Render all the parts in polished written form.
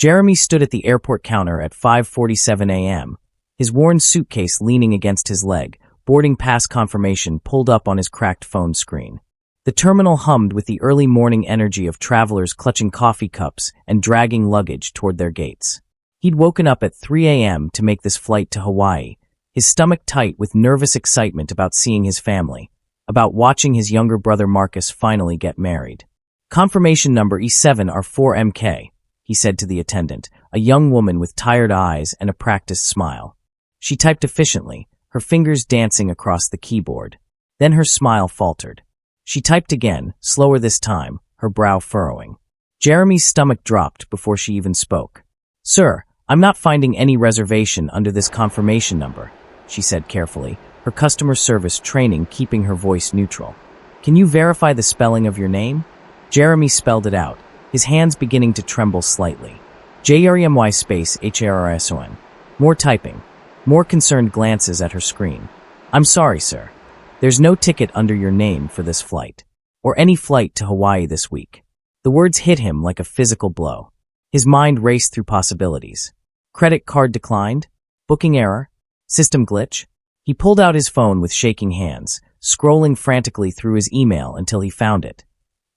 Jeremy stood at the airport counter at 5:47 a.m., his worn suitcase leaning against his leg, boarding pass confirmation pulled up on his cracked phone screen. The terminal hummed with the early morning energy of travelers clutching coffee cups and dragging luggage toward their gates. He'd woken up at 3 a.m. to make this flight to Hawaii, his stomach tight with nervous excitement about seeing his family, about watching his younger brother Marcus finally get married. Confirmation number E7R4MK, he said to the attendant, a young woman with tired eyes and a practiced smile. She typed efficiently, her fingers dancing across the keyboard. Then her smile faltered. She typed again, slower this time, her brow furrowing. Jeremy's stomach dropped before she even spoke. "Sir, I'm not finding any reservation under this confirmation number," she said carefully, her customer service training keeping her voice neutral. "Can you verify the spelling of your name?" Jeremy spelled it out, his hands beginning to tremble slightly. JREMY space HARSON. More typing. More concerned glances at her screen. "I'm sorry, sir. There's no ticket under your name for this flight, or any flight to Hawaii this week." The words hit him like a physical blow. His mind raced through possibilities. Credit card declined? Booking error? System glitch? He pulled out his phone with shaking hands, scrolling frantically through his email until he found it.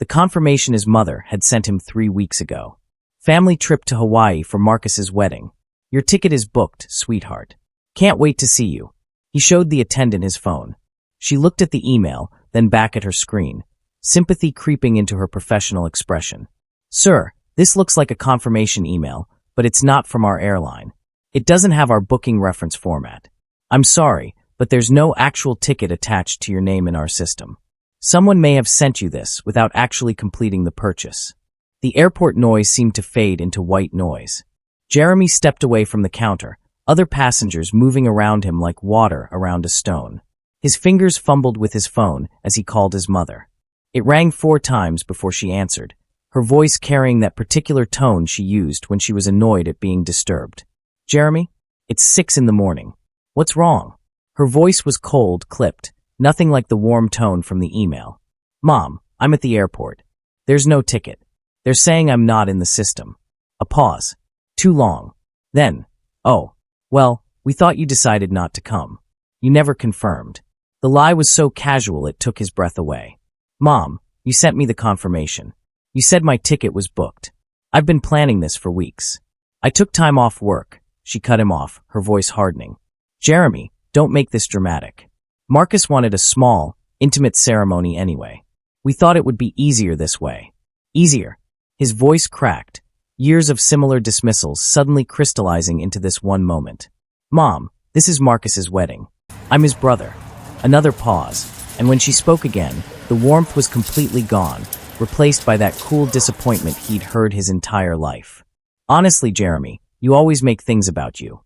The confirmation his mother had sent him 3 weeks ago. "Family trip to Hawaii for Marcus's wedding. Your ticket is booked, sweetheart. Can't wait to see you." He showed the attendant his phone. She looked at the email, then back at her screen, sympathy creeping into her professional expression. "Sir, this looks like a confirmation email, but it's not from our airline. It doesn't have our booking reference format. I'm sorry, but there's no actual ticket attached to your name in our system. Someone may have sent you this without actually completing the purchase." The airport noise seemed to fade into white noise. Jeremy stepped away from the counter, other passengers moving around him like water around a stone. His fingers fumbled with his phone as he called his mother. It rang 4 times before she answered, her voice carrying that particular tone she used when she was annoyed at being disturbed. "Jeremy, it's 6 in the morning. What's wrong?" Her voice was cold, clipped, nothing like the warm tone from the email. "Mom, I'm at the airport. There's no ticket. They're saying I'm not in the system." A pause. Too long. Then, "Oh, well, we thought you decided not to come. You never confirmed." The lie was so casual it took his breath away. "Mom, you sent me the confirmation. You said my ticket was booked. I've been planning this for weeks. I took time off work." She cut him off, her voice hardening. "Jeremy, don't make this dramatic. Marcus wanted a small, intimate ceremony anyway. We thought it would be easier this way." "Easier?" His voice cracked, years of similar dismissals suddenly crystallizing into this one moment. "Mom, this is Marcus's wedding. I'm his brother." Another pause, and when she spoke again, the warmth was completely gone, replaced by that cool disappointment he'd heard his entire life. "Honestly, Jeremy, you always make things about you.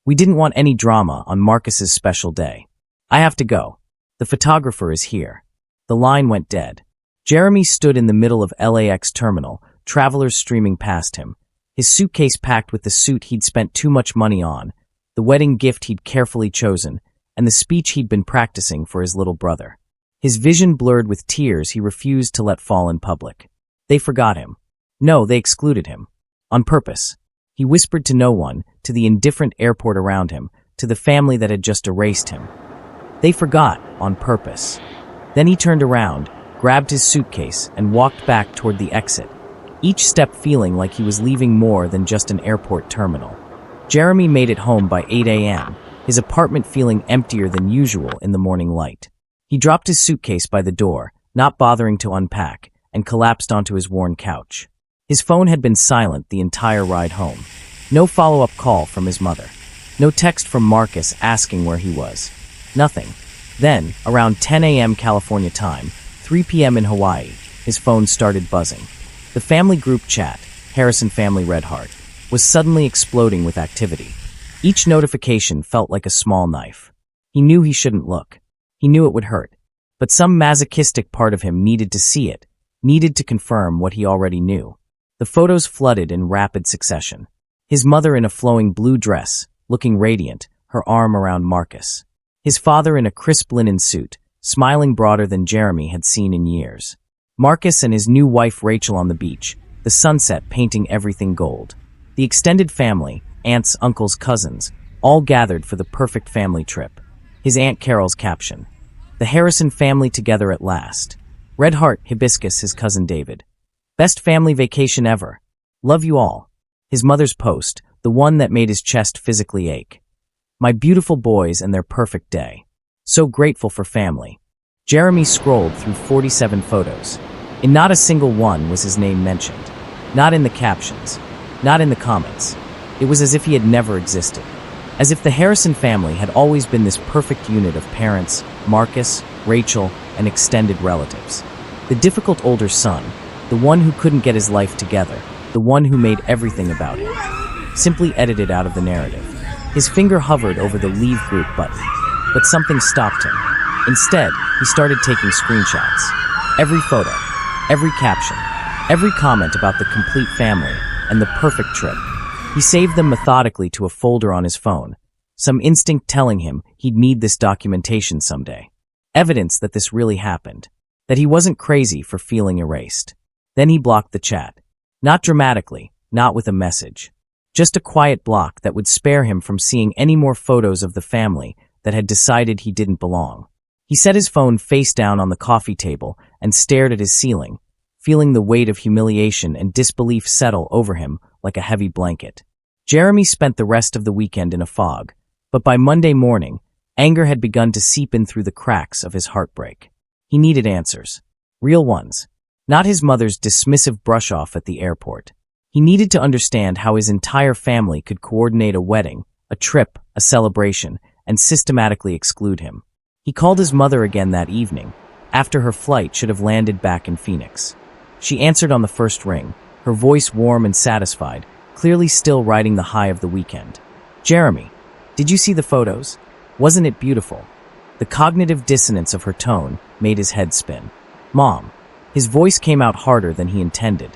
We didn't want any drama on Marcus's special day. I have to go. The photographer is here." The line went dead. Jeremy stood in the middle of LAX terminal, travelers streaming past him, his suitcase packed with the suit he'd spent too much money on, the wedding gift he'd carefully chosen, and the speech he'd been practicing for his little brother. His vision blurred with tears he refused to let fall in public. They forgot him. No, they excluded him. On purpose. He whispered to no one, to the indifferent airport around him, to the family that had just erased him. They forgot, on purpose. Then he turned around, grabbed his suitcase, and walked back toward the exit, each step feeling like he was leaving more than just an airport terminal. Jeremy made it home by 8 a.m., his apartment feeling emptier than usual in the morning light. He dropped his suitcase by the door, not bothering to unpack, and collapsed onto his worn couch. His phone had been silent the entire ride home. No follow-up call from his mother. No text from Marcus asking where he was. Nothing. Then, around 10 a.m. California time, 3 p.m. in Hawaii, his phone started buzzing. The family group chat, Harrison Family Red Heart, was suddenly exploding with activity. Each notification felt like a small knife. He knew he shouldn't look. He knew it would hurt. But some masochistic part of him needed to see it, needed to confirm what he already knew. The photos flooded in rapid succession. His mother in a flowing blue dress, looking radiant, her arm around Marcus. His father in a crisp linen suit, smiling broader than Jeremy had seen in years. Marcus and his new wife Rachel on the beach, the sunset painting everything gold. The extended family, aunts, uncles, cousins, all gathered for the perfect family trip. His Aunt Carol's caption: "The Harrison family together at last. Red heart, hibiscus, his cousin David. Best family vacation ever. Love you all." His mother's post, the one that made his chest physically ache: "My beautiful boys and their perfect day. So grateful for family." Jeremy scrolled through 47 photos. In not a single one was his name mentioned. Not in the captions. Not in the comments. It was as if he had never existed. As if the Harrison family had always been this perfect unit of parents, Marcus, Rachel, and extended relatives. The difficult older son, the one who couldn't get his life together, the one who made everything about him, simply edited out of the narrative. His finger hovered over the Leave Group button, but something stopped him. Instead, he started taking screenshots. Every photo, every caption, every comment about the complete family and the perfect trip. He saved them methodically to a folder on his phone, some instinct telling him he'd need this documentation someday. Evidence that this really happened, that he wasn't crazy for feeling erased. Then he blocked the chat. Not dramatically, not with a message. Just a quiet block that would spare him from seeing any more photos of the family that had decided he didn't belong. He set his phone face down on the coffee table and stared at his ceiling, feeling the weight of humiliation and disbelief settle over him like a heavy blanket. Jeremy spent the rest of the weekend in a fog, but by Monday morning, anger had begun to seep in through the cracks of his heartbreak. He needed answers. Real ones. Not his mother's dismissive brush-off at the airport. He needed to understand how his entire family could coordinate a wedding, a trip, a celebration, and systematically exclude him. He called his mother again that evening, after her flight should have landed back in Phoenix. She answered on the first ring, her voice warm and satisfied, clearly still riding the high of the weekend. "Jeremy, did you see the photos? Wasn't it beautiful?" The cognitive dissonance of her tone made his head spin. "Mom." His voice came out harder than he intended.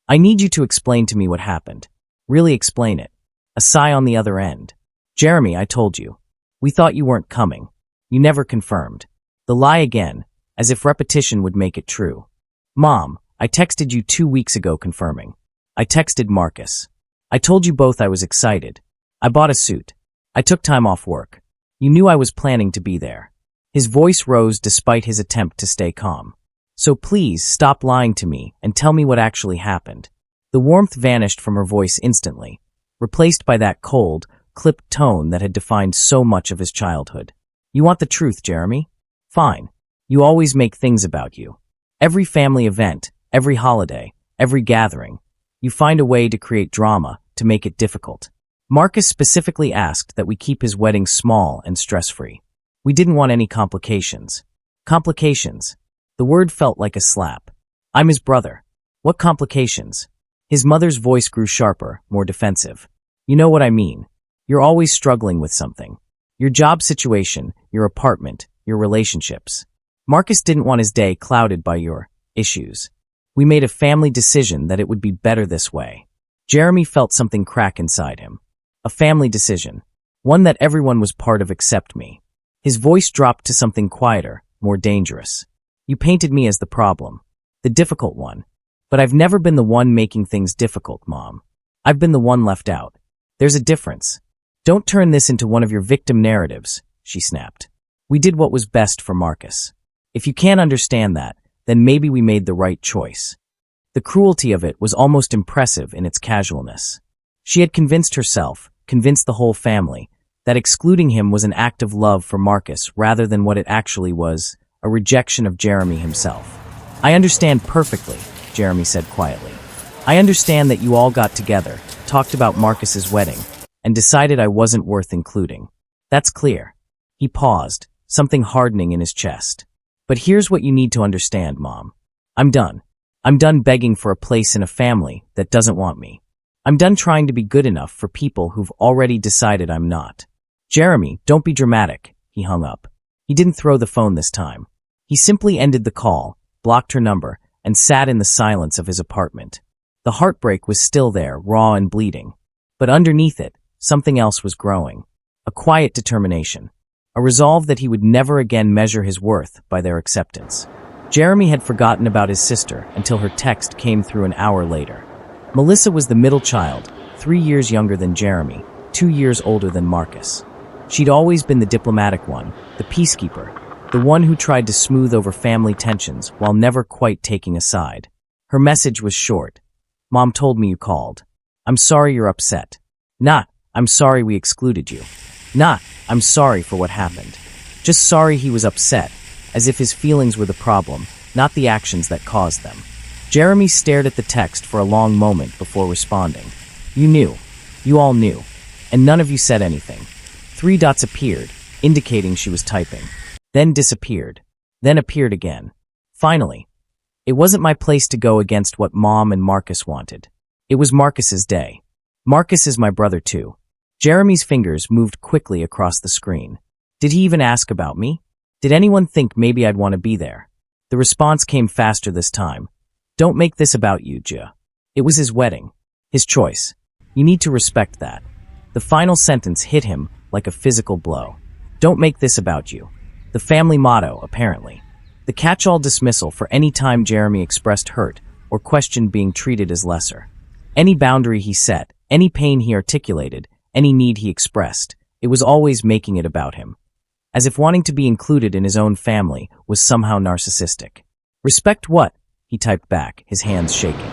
"I need you to explain to me what happened. Really explain it." A sigh on the other end. "Jeremy, I told you. We thought you weren't coming. You never confirmed." The lie again, as if repetition would make it true. "Mom, I texted you 2 weeks ago confirming. I texted Marcus. I told you both I was excited. I bought a suit. I took time off work. You knew I was planning to be there." His voice rose despite his attempt to stay calm. "So please stop lying to me and tell me what actually happened." The warmth vanished from her voice instantly, replaced by that cold, clipped tone that had defined so much of his childhood. "You want the truth, Jeremy? Fine. You always make things about you. Every family event, every holiday, every gathering, you find a way to create drama, to make it difficult. Marcus specifically asked that we keep his wedding small and stress-free. We didn't want any complications." Complications. The word felt like a slap. "I'm his brother. What complications?" His mother's voice grew sharper, more defensive. "You know what I mean. You're always struggling with something. Your job situation, your apartment, your relationships. Marcus didn't want his day clouded by your issues. We made a family decision that it would be better this way." Jeremy felt something crack inside him. A family decision. One that everyone was part of except me. His voice dropped to something quieter, more dangerous. "You painted me as the problem. The difficult one. But I've never been the one making things difficult, Mom. I've been the one left out. There's a difference. Don't turn this into one of your victim narratives," she snapped. "We did what was best for Marcus. If you can't understand that, then maybe we made the right choice." The cruelty of it was almost impressive in its casualness. She had convinced herself, convinced the whole family, that excluding him was an act of love for Marcus rather than what it actually was, a rejection of Jeremy himself. "I understand perfectly," Jeremy said quietly. "I understand that you all got together, talked about Marcus's wedding, and decided I wasn't worth including. That's clear." He paused, something hardening in his chest. "But here's what you need to understand, Mom. I'm done. I'm done begging for a place in a family that doesn't want me. I'm done trying to be good enough for people who've already decided I'm not." "Jeremy, don't be dramatic," he hung up. He didn't throw the phone this time. He simply ended the call, blocked her number, and sat in the silence of his apartment. The heartbreak was still there, raw and bleeding. But underneath it, something else was growing. A quiet determination. A resolve that he would never again measure his worth by their acceptance. Jeremy had forgotten about his sister until her text came through an hour later. Melissa was the middle child, 3 years younger than Jeremy, 2 years older than Marcus. She'd always been the diplomatic one, the peacekeeper, the one who tried to smooth over family tensions while never quite taking a side. Her message was short. Mom told me you called. I'm sorry you're upset. Not, I'm sorry we excluded you. Not, I'm sorry for what happened. Just sorry he was upset, as if his feelings were the problem, not the actions that caused them. Jeremy stared at the text for a long moment before responding. You knew. You all knew. And none of you said anything. 3 dots appeared, indicating she was typing. Then disappeared. Then appeared again. Finally. It wasn't my place to go against what Mom and Marcus wanted. It was Marcus's day. Marcus is my brother too. Jeremy's fingers moved quickly across the screen. Did he even ask about me? Did anyone think maybe I'd want to be there? The response came faster this time. Don't make this about you, Ja. It was his wedding. His choice. You need to respect that. The final sentence hit him like a physical blow. Don't make this about you. The family motto, apparently. The catch-all dismissal for any time Jeremy expressed hurt or questioned being treated as lesser. Any boundary he set, any pain he articulated, any need he expressed, it was always making it about him. As if wanting to be included in his own family was somehow narcissistic. Respect what? He typed back, his hands shaking.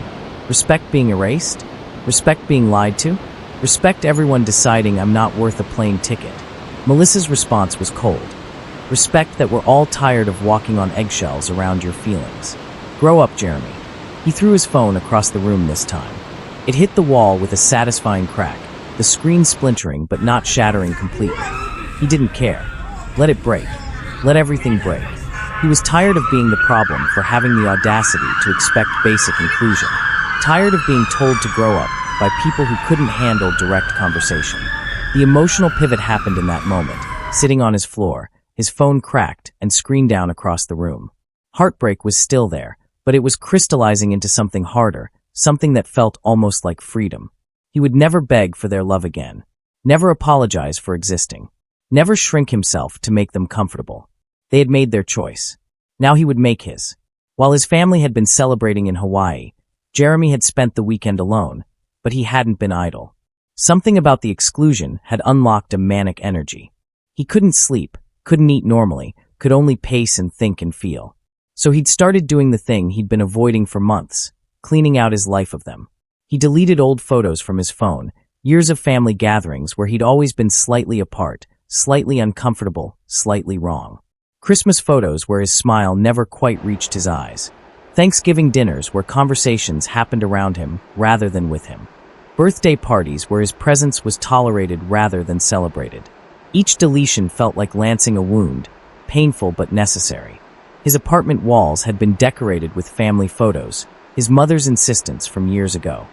Respect being erased? Respect being lied to? Respect everyone deciding I'm not worth a plane ticket. Melissa's response was cold. Respect that we're all tired of walking on eggshells around your feelings. Grow up, Jeremy. He threw his phone across the room this time. It hit the wall with a satisfying crack, the screen splintering but not shattering completely. He didn't care. Let it break. Let everything break. He was tired of being the problem for having the audacity to expect basic inclusion. Tired of being told to grow up by people who couldn't handle direct conversation. The emotional pivot happened in that moment, sitting on his floor, his phone cracked and screened down across the room. Heartbreak was still there, but it was crystallizing into something harder, something that felt almost like freedom. He would never beg for their love again, never apologize for existing, never shrink himself to make them comfortable. They had made their choice. Now he would make his. While his family had been celebrating in Hawaii, Jeremy had spent the weekend alone, but he hadn't been idle. Something about the exclusion had unlocked a manic energy. He couldn't sleep, couldn't eat normally, could only pace and think and feel. So he'd started doing the thing he'd been avoiding for months, cleaning out his life of them. He deleted old photos from his phone, years of family gatherings where he'd always been slightly apart, slightly uncomfortable, slightly wrong. Christmas photos where his smile never quite reached his eyes. Thanksgiving dinners where conversations happened around him rather than with him. Birthday parties where his presence was tolerated rather than celebrated. Each deletion felt like lancing a wound, painful but necessary. His apartment walls had been decorated with family photos, his mother's insistence from years ago.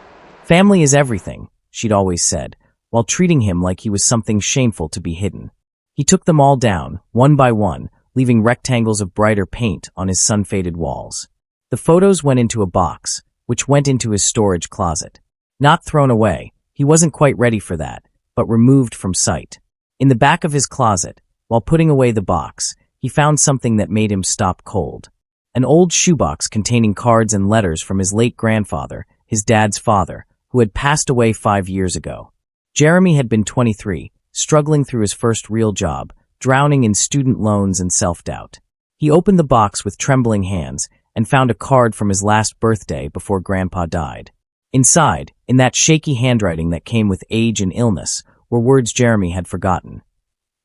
Family is everything, she'd always said, while treating him like he was something shameful to be hidden. He took them all down, one by one, leaving rectangles of brighter paint on his sun-faded walls. The photos went into a box, which went into his storage closet. Not thrown away, he wasn't quite ready for that, but removed from sight. In the back of his closet, while putting away the box, he found something that made him stop cold. An old shoebox containing cards and letters from his late grandfather, his dad's father, who had passed away 5 years ago. Jeremy had been 23, struggling through his first real job, drowning in student loans and self-doubt. He opened the box with trembling hands and found a card from his last birthday before Grandpa died. Inside, in that shaky handwriting that came with age and illness, were words Jeremy had forgotten.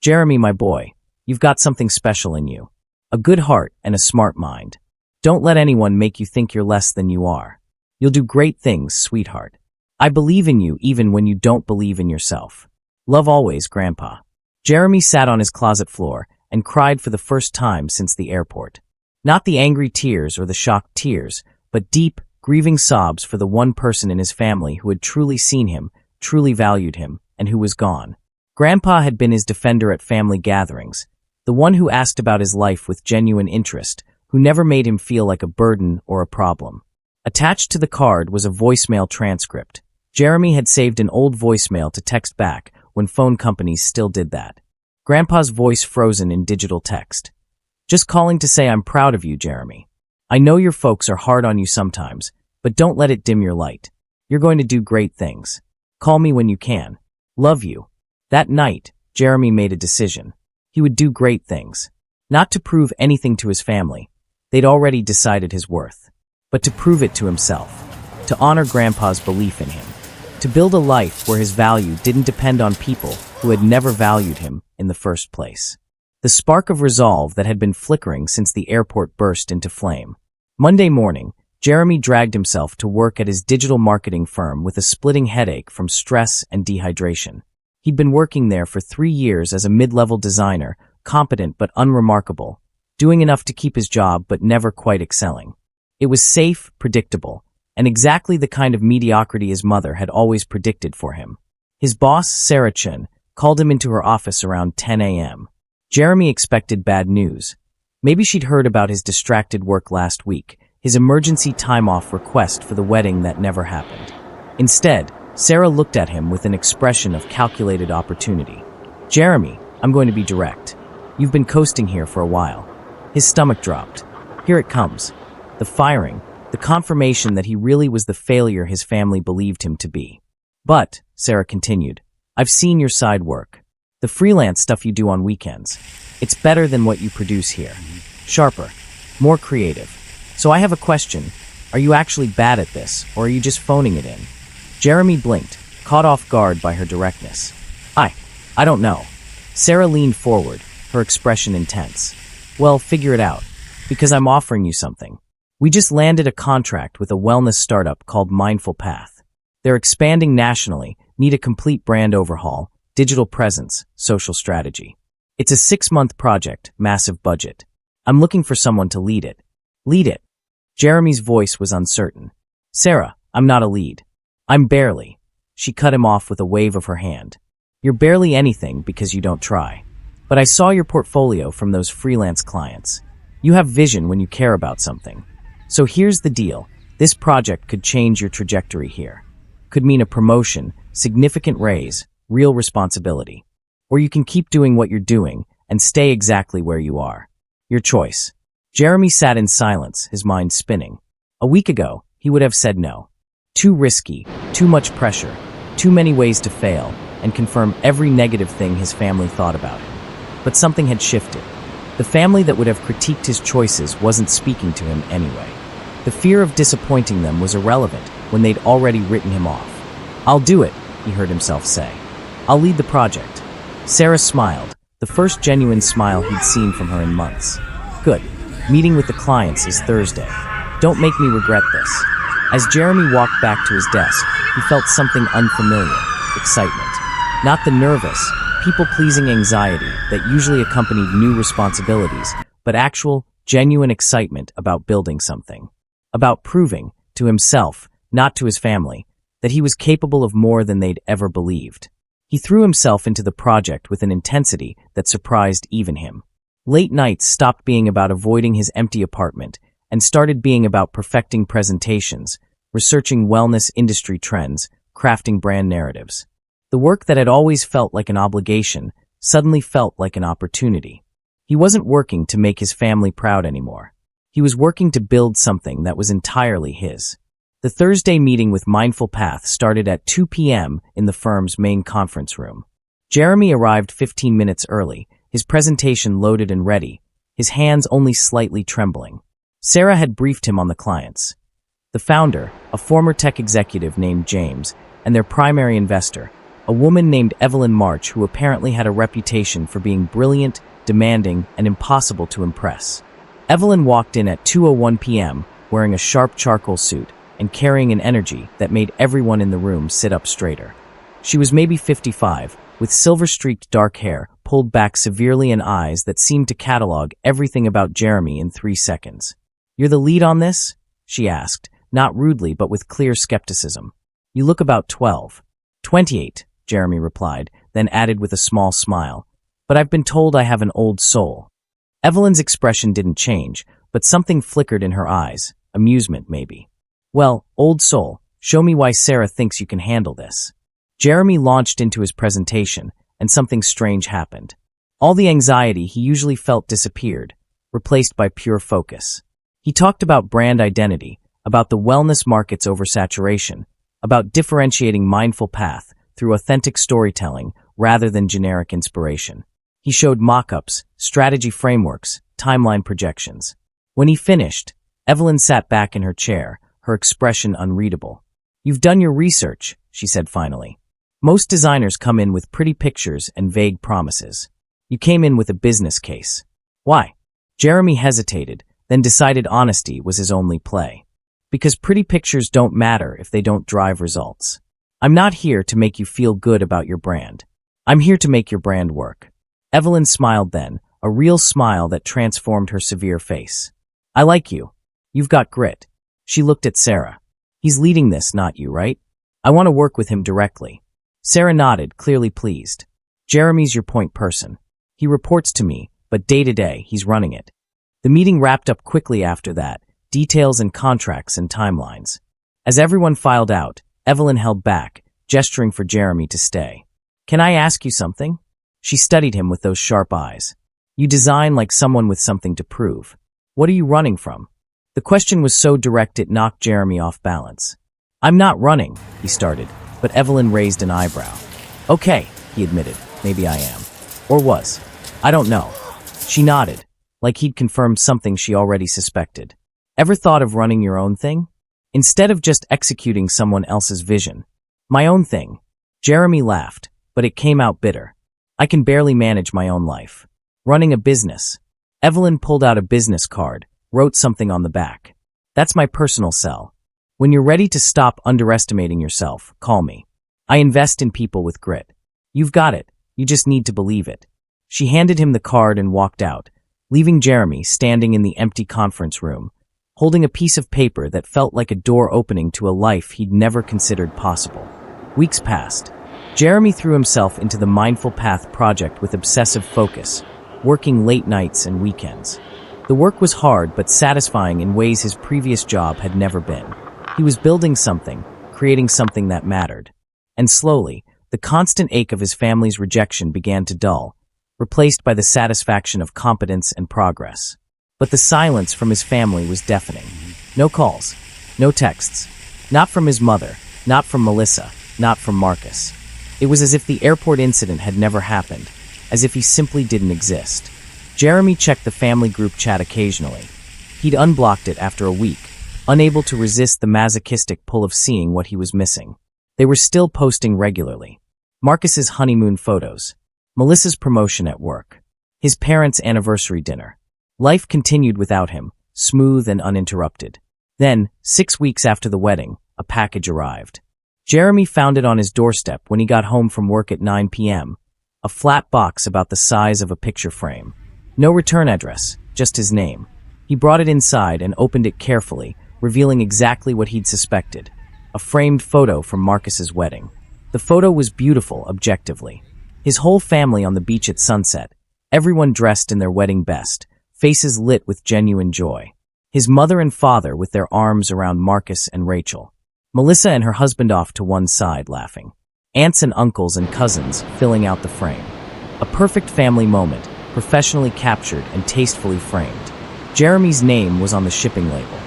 Jeremy, my boy, you've got something special in you. A good heart and a smart mind. Don't let anyone make you think you're less than you are. You'll do great things, sweetheart. I believe in you even when you don't believe in yourself. Love always, Grandpa. Jeremy sat on his closet floor and cried for the first time since the airport. Not the angry tears or the shocked tears, but deep, grieving sobs for the one person in his family who had truly seen him, truly valued him, and who was gone. Grandpa had been his defender at family gatherings, the one who asked about his life with genuine interest, who never made him feel like a burden or a problem. Attached to the card was a voicemail transcript. Jeremy had saved an old voicemail to text back when phone companies still did that. Grandpa's voice frozen in digital text. Just calling to say I'm proud of you, Jeremy. I know your folks are hard on you sometimes, but don't let it dim your light. You're going to do great things. Call me when you can. Love you. That night, Jeremy made a decision. He would do great things. Not to prove anything to his family. They'd already decided his worth. But to prove it to himself. To honor Grandpa's belief in him. To build a life where his value didn't depend on people who had never valued him in the first place. The spark of resolve that had been flickering since the airport burst into flame. Monday morning, Jeremy dragged himself to work at his digital marketing firm with a splitting headache from stress and dehydration. He'd been working there for 3 years as a mid-level designer, competent but unremarkable, doing enough to keep his job but never quite excelling. It was safe, predictable, and exactly the kind of mediocrity his mother had always predicted for him. His boss, Sarah Chun, called him into her office around 10 a.m. Jeremy expected bad news. Maybe she'd heard about his distracted work last week, his emergency time-off request for the wedding that never happened. Instead, Sarah looked at him with an expression of calculated opportunity. Jeremy, I'm going to be direct. You've been coasting here for a while. His stomach dropped. Here it comes. The firing, the confirmation that he really was the failure his family believed him to be. But, Sarah continued, I've seen your side work. The freelance stuff you do on weekends. It's better than what you produce here. Sharper, more creative. So I have a question. Are you actually bad at this, or are you just phoning it in? Jeremy blinked, caught off guard by her directness. I don't know. Sarah leaned forward, her expression intense. Well, figure it out, because I'm offering you something. We just landed a contract with a wellness startup called Mindful Path. They're expanding nationally, need a complete brand overhaul, digital presence, social strategy. It's a 6-month project, massive budget. I'm looking for someone to lead it. Lead it. Jeremy's voice was uncertain. Sarah, I'm not a lead. I'm barely. She cut him off with a wave of her hand. You're barely anything because you don't try. But I saw your portfolio from those freelance clients. You have vision when you care about something. So here's the deal. This project could change your trajectory here. Could mean a promotion, significant raise, real responsibility. Or you can keep doing what you're doing and stay exactly where you are. Your choice. Jeremy sat in silence, his mind spinning. A week ago, he would have said no. Too risky, too much pressure, too many ways to fail, and confirm every negative thing his family thought about him. But something had shifted. The family that would have critiqued his choices wasn't speaking to him anyway. The fear of disappointing them was irrelevant when they'd already written him off. I'll do it, he heard himself say. I'll lead the project. Sarah smiled, the first genuine smile he'd seen from her in months. Good. Meeting with the clients is Thursday. Don't make me regret this. As Jeremy walked back to his desk, he felt something unfamiliar, excitement. Not the nervous, people-pleasing anxiety that usually accompanied new responsibilities, but actual, genuine excitement about building something. About proving, to himself, not to his family, that he was capable of more than they'd ever believed. He threw himself into the project with an intensity that surprised even him. Late nights stopped being about avoiding his empty apartment and started being about perfecting presentations, researching wellness industry trends, crafting brand narratives. The work that had always felt like an obligation suddenly felt like an opportunity. He wasn't working to make his family proud anymore. He was working to build something that was entirely his. The Thursday meeting with Mindful Path started at 2 p.m. in the firm's main conference room. Jeremy arrived 15 minutes early, his presentation loaded and ready, his hands only slightly trembling. Sarah had briefed him on the clients. The founder, a former tech executive named James, and their primary investor, a woman named Evelyn March who apparently had a reputation for being brilliant, demanding, and impossible to impress. Evelyn walked in at 2:01 p.m. wearing a sharp charcoal suit and carrying an energy that made everyone in the room sit up straighter. She was maybe 55, with silver-streaked dark hair pulled back severely and eyes that seemed to catalog everything about Jeremy in 3 seconds. You're the lead on this? She asked, not rudely but with clear skepticism. You look about 12. 28, Jeremy replied, then added with a small smile. But I've been told I have an old soul. Evelyn's expression didn't change, but something flickered in her eyes, amusement maybe. Well, old soul, show me why Sarah thinks you can handle this. Jeremy launched into his presentation, and something strange happened. All the anxiety he usually felt disappeared, replaced by pure focus. He talked about brand identity, about the wellness market's oversaturation, about differentiating mindful path through authentic storytelling rather than generic inspiration. He showed mock-ups, strategy frameworks, timeline projections. When he finished, Evelyn sat back in her chair, her expression unreadable. "You've done your research," she said finally. "Most designers come in with pretty pictures and vague promises. You came in with a business case. Why?" Jeremy hesitated, then decided honesty was his only play. "Because pretty pictures don't matter if they don't drive results. I'm not here to make you feel good about your brand. I'm here to make your brand work." Evelyn smiled then, a real smile that transformed her severe face. "I like you. You've got grit." She looked at Sarah. "He's leading this, not you, right? I want to work with him directly." Sarah nodded, clearly pleased. "Jeremy's your point person. He reports to me, but day-to-day, he's running it." The meeting wrapped up quickly after that, details and contracts and timelines. As everyone filed out, Evelyn held back, gesturing for Jeremy to stay. "Can I ask you something?" She studied him with those sharp eyes. "You design like someone with something to prove. What are you running from?" The question was so direct it knocked Jeremy off balance. "I'm not running," he started, but Evelyn raised an eyebrow. "Okay," he admitted, "maybe I am. Or was. I don't know." She nodded, like he'd confirmed something she already suspected. "Ever thought of running your own thing? Instead of just executing someone else's vision?" "My own thing." Jeremy laughed, but it came out bitter. "I can barely manage my own life. Running a business." Evelyn pulled out a business card, wrote something on the back. "That's my personal cell. When you're ready to stop underestimating yourself, call me. I invest in people with grit. You've got it. You just need to believe it." She handed him the card and walked out, leaving Jeremy standing in the empty conference room, holding a piece of paper that felt like a door opening to a life he'd never considered possible. Weeks passed. Jeremy threw himself into the Mindful Path project with obsessive focus, working late nights and weekends. The work was hard but satisfying in ways his previous job had never been. He was building something, creating something that mattered. And slowly, the constant ache of his family's rejection began to dull, replaced by the satisfaction of competence and progress. But the silence from his family was deafening. No calls, no texts. Not from his mother, not from Melissa, not from Marcus. It was as if the airport incident had never happened, as if he simply didn't exist. Jeremy checked the family group chat occasionally. He'd unblocked it after a week, unable to resist the masochistic pull of seeing what he was missing. They were still posting regularly. Marcus's honeymoon photos, Melissa's promotion at work, his parents' anniversary dinner. Life continued without him, smooth and uninterrupted. Then, 6 weeks after the wedding, a package arrived. Jeremy found it on his doorstep when he got home from work at 9 p.m., a flat box about the size of a picture frame. No return address, just his name. He brought it inside and opened it carefully, revealing exactly what he'd suspected: a framed photo from Marcus's wedding. The photo was beautiful, objectively. His whole family on the beach at sunset, everyone dressed in their wedding best, faces lit with genuine joy. His mother and father with their arms around Marcus and Rachel. Melissa and her husband off to one side, laughing. Aunts and uncles and cousins filling out the frame. A perfect family moment, professionally captured and tastefully framed. Jeremy's name was on the shipping label.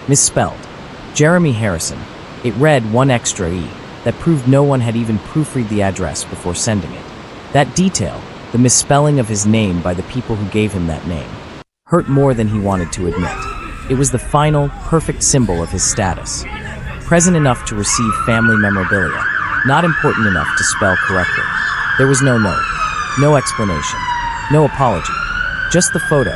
Misspelled. Jeremy Harrison. It read one extra E, that proved no one had even proofread the address before sending it. That detail, the misspelling of his name by the people who gave him that name, hurt more than he wanted to admit. It was the final, perfect symbol of his status. Present enough to receive family memorabilia, not important enough to spell correctly. There was no note, no explanation, no apology, just the photo,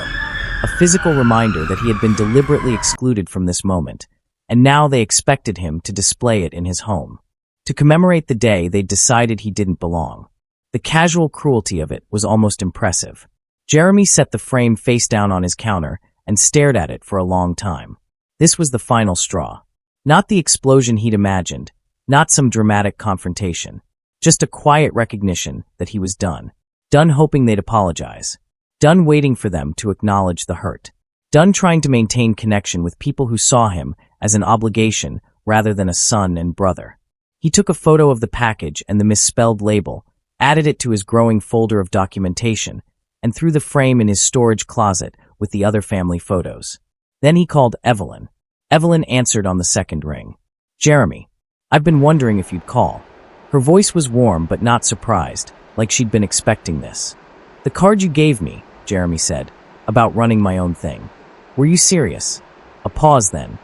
a physical reminder that he had been deliberately excluded from this moment, and now they expected him to display it in his home. To commemorate the day they'd decided he didn't belong. The casual cruelty of it was almost impressive. Jeremy set the frame face down on his counter and stared at it for a long time. This was the final straw. Not the explosion he'd imagined, not some dramatic confrontation, just a quiet recognition that he was done. Done hoping they'd apologize. Done waiting for them to acknowledge the hurt. Done trying to maintain connection with people who saw him as an obligation rather than a son and brother. He took a photo of the package and the misspelled label, added it to his growing folder of documentation, and threw the frame in his storage closet with the other family photos. Then he called Evelyn. Evelyn answered on the second ring. "Jeremy." I've been wondering if you'd call. Her voice was warm but not surprised, like she'd been expecting this. The card you gave me, Jeremy said, about running my own thing. Were you serious? A pause then.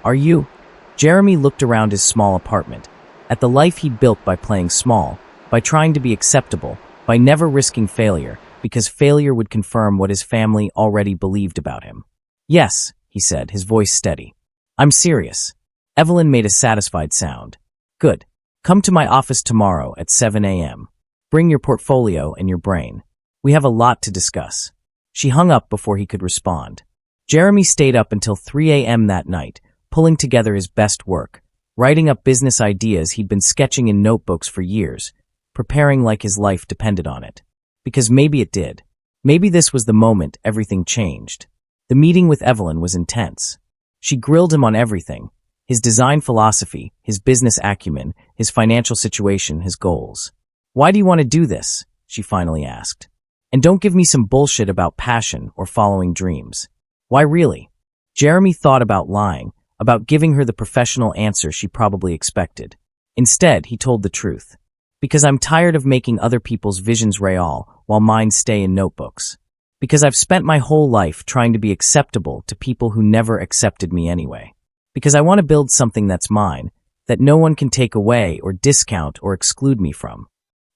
Are you? Jeremy looked around his small apartment, at the life he'd built by playing small, by trying to be acceptable, by never risking failure, because failure would confirm what his family already believed about him. Yes, he said, his voice steady. I'm serious. Evelyn made a satisfied sound. Good. Come to my office tomorrow at 7 a.m. Bring your portfolio and your brain. We have a lot to discuss. She hung up before he could respond. Jeremy stayed up until 3 a.m. that night, pulling together his best work, writing up business ideas he'd been sketching in notebooks for years, preparing like his life depended on it. Because maybe it did. Maybe this was the moment everything changed. The meeting with Evelyn was intense. She grilled him on everything: his design philosophy, his business acumen, his financial situation, his goals. Why do you want to do this? She finally asked. And don't give me some bullshit about passion or following dreams. Why really? Jeremy thought about lying, about giving her the professional answer she probably expected. Instead, he told the truth. Because I'm tired of making other people's visions real while mine stay in notebooks. Because I've spent my whole life trying to be acceptable to people who never accepted me anyway. Because I want to build something that's mine, that no one can take away or discount or exclude me from.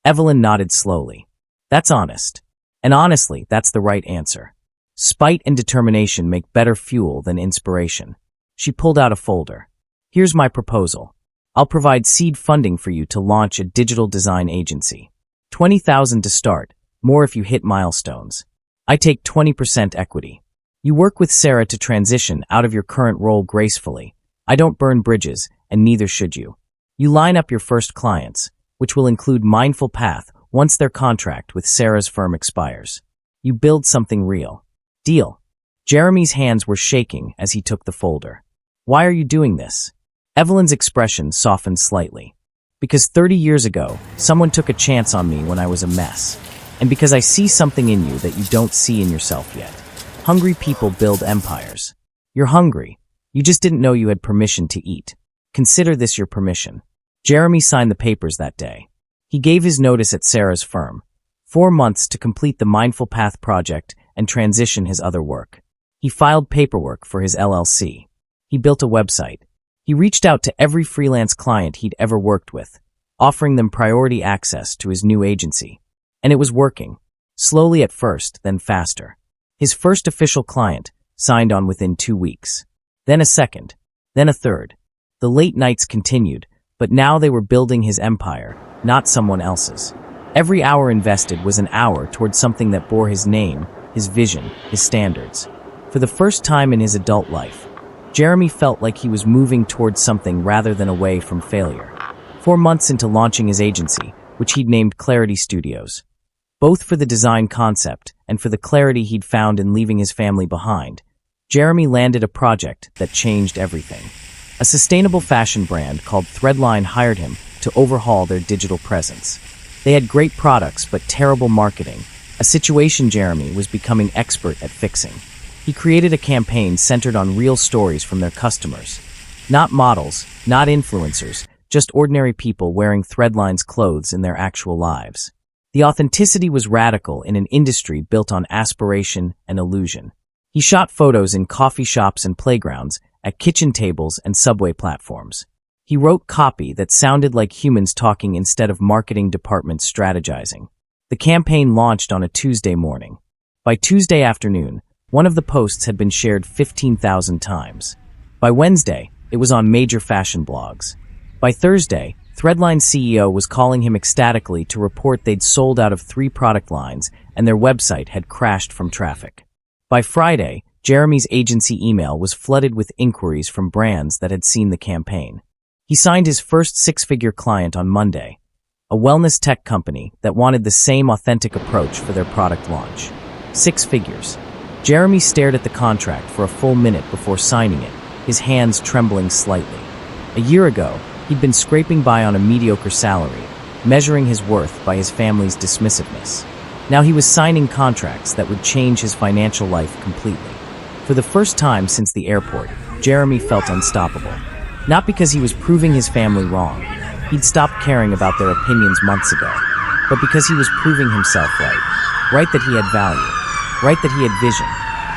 Evelyn nodded slowly. That's honest. And honestly, that's the right answer. Spite and determination make better fuel than inspiration. She pulled out a folder. Here's my proposal. I'll provide seed funding for you to launch a digital design agency. $20,000 to start, more if you hit milestones. I take 20% equity. You work with Sarah to transition out of your current role gracefully. I don't burn bridges, and neither should you. You line up your first clients, which will include Mindful Path once their contract with Sarah's firm expires. You build something real. Deal. Jeremy's hands were shaking as he took the folder. Why are you doing this? Evelyn's expression softened slightly. Because 30 years ago, someone took a chance on me when I was a mess. And because I see something in you that you don't see in yourself yet. Hungry people build empires. You're hungry. You just didn't know you had permission to eat. Consider this your permission. Jeremy signed the papers that day. He gave his notice at Sarah's firm. 4 months to complete the Mindful Path project and transition his other work. He filed paperwork for his LLC. He built a website. He reached out to every freelance client he'd ever worked with, offering them priority access to his new agency. And it was working. Slowly at first, then faster. His first official client signed on within 2 weeks. Then a second. Then a third. The late nights continued, but now they were building his empire, not someone else's. Every hour invested was an hour toward something that bore his name, his vision, his standards. For the first time in his adult life, Jeremy felt like he was moving towards something rather than away from failure. 4 months into launching his agency, which he'd named Clarity Studios, both for the design concept and for the clarity he'd found in leaving his family behind, Jeremy landed a project that changed everything. A sustainable fashion brand called Threadline hired him to overhaul their digital presence. They had great products but terrible marketing, a situation Jeremy was becoming expert at fixing. He created a campaign centered on real stories from their customers. Not models, not influencers, just ordinary people wearing Threadline's clothes in their actual lives. The authenticity was radical in an industry built on aspiration and illusion. He shot photos in coffee shops and playgrounds, at kitchen tables and subway platforms. He wrote copy that sounded like humans talking instead of marketing departments strategizing. The campaign launched on a Tuesday morning. By Tuesday afternoon, one of the posts had been shared 15,000 times. By Wednesday, it was on major fashion blogs. By Thursday, Threadline's CEO was calling him ecstatically to report they'd sold out of 3 product lines and their website had crashed from traffic. By Friday, Jeremy's agency email was flooded with inquiries from brands that had seen the campaign. He signed his first 6-figure client on Monday, a wellness tech company that wanted the same authentic approach for their product launch. 6 figures. Jeremy stared at the contract for a full minute before signing it, his hands trembling slightly. A year ago, he'd been scraping by on a mediocre salary, measuring his worth by his family's dismissiveness. Now he was signing contracts that would change his financial life completely. For the first time since the airport, Jeremy felt unstoppable. Not because he was proving his family wrong. He'd stopped caring about their opinions months ago. But because he was proving himself right. Right that he had value. Right that he had vision.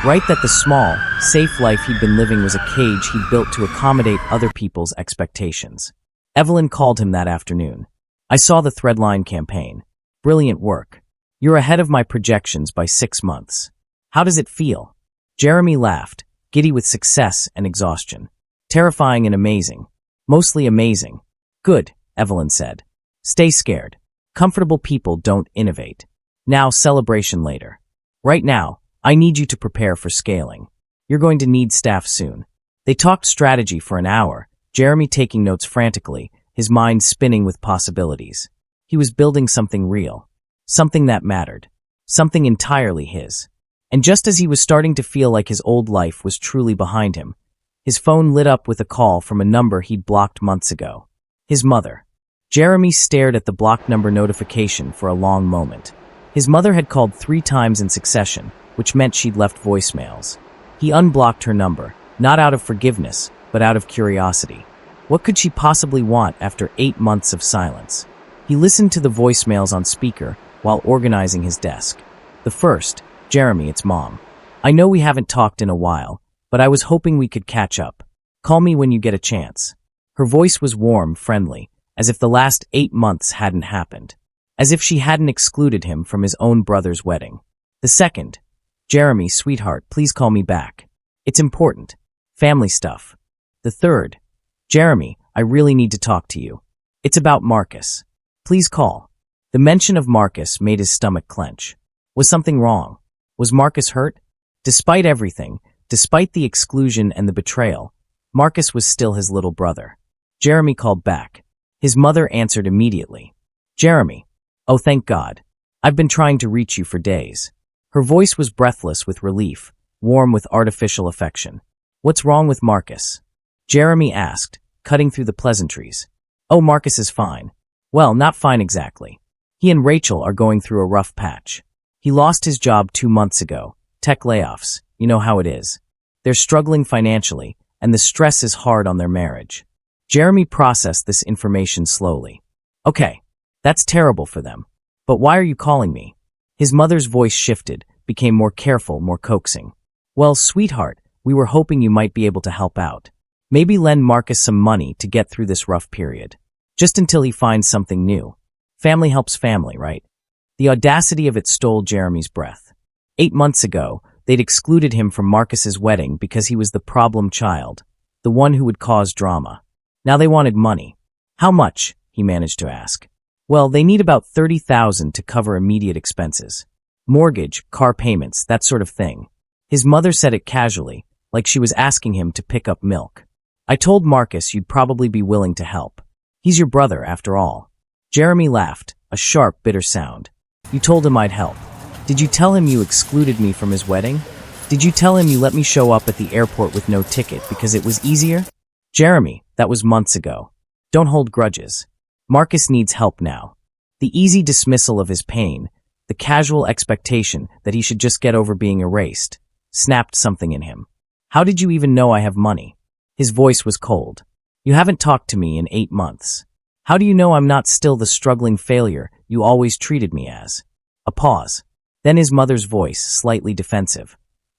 Right that the small, safe life he'd been living was a cage he'd built to accommodate other people's expectations. Evelyn called him that afternoon. I saw the Threadline campaign. Brilliant work. You're ahead of my projections by 6 months. How does it feel? Jeremy laughed, giddy with success and exhaustion. Terrifying and amazing. Mostly amazing. Good, Evelyn said. Stay scared. Comfortable people don't innovate. Now, celebration later. Right now, I need you to prepare for scaling. You're going to need staff soon. They talked strategy for an hour, Jeremy taking notes frantically, his mind spinning with possibilities. He was building something real. Something that mattered. Something entirely his. And just as he was starting to feel like his old life was truly behind him, his phone lit up with a call from a number he'd blocked months ago. His mother. Jeremy stared at the blocked number notification for a long moment. His mother had called 3 times in succession, which meant she'd left voicemails. He unblocked her number, not out of forgiveness, but out of curiosity. What could she possibly want after 8 months of silence? He listened to the voicemails on speaker while organizing his desk. The first, Jeremy, it's Mom. I know we haven't talked in a while, but I was hoping we could catch up. Call me when you get a chance. Her voice was warm, friendly, as if the last 8 months hadn't happened. As if she hadn't excluded him from his own brother's wedding. The second, Jeremy, sweetheart, please call me back. It's important. Family stuff. The third, Jeremy, I really need to talk to you. It's about Marcus. Please call. The mention of Marcus made his stomach clench. Was something wrong? Was Marcus hurt? Despite everything, despite the exclusion and the betrayal, Marcus was still his little brother. Jeremy called back. His mother answered immediately. Jeremy. Oh, thank God. I've been trying to reach you for days. Her voice was breathless with relief, warm with artificial affection. What's wrong with Marcus? Jeremy asked, cutting through the pleasantries. Oh, Marcus is fine. Well, not fine exactly. He and Rachel are going through a rough patch. He lost his job 2 months ago. Tech layoffs. You know how it is. They're struggling financially, and the stress is hard on their marriage. Jeremy processed this information slowly. Okay. That's terrible for them. But why are you calling me? His mother's voice shifted, became more careful, more coaxing. Well, sweetheart, we were hoping you might be able to help out. Maybe lend Marcus some money to get through this rough period. Just until he finds something new. Family helps family, right? The audacity of it stole Jeremy's breath. 8 months ago, they'd excluded him from Marcus's wedding because he was the problem child, the one who would cause drama. Now they wanted money. How much? He managed to ask. Well, they need about $30,000 to cover immediate expenses. Mortgage, car payments, that sort of thing. His mother said it casually, like she was asking him to pick up milk. I told Marcus you'd probably be willing to help. He's your brother, after all. Jeremy laughed, a sharp, bitter sound. You told him I'd help. Did you tell him you excluded me from his wedding? Did you tell him you let me show up at the airport with no ticket because it was easier? Jeremy, that was months ago. Don't hold grudges. Marcus needs help now. The easy dismissal of his pain, the casual expectation that he should just get over being erased, snapped something in him. How did you even know I have money? His voice was cold. You haven't talked to me in 8 months. How do you know I'm not still the struggling failure you always treated me as? A pause. Then his mother's voice, slightly defensive.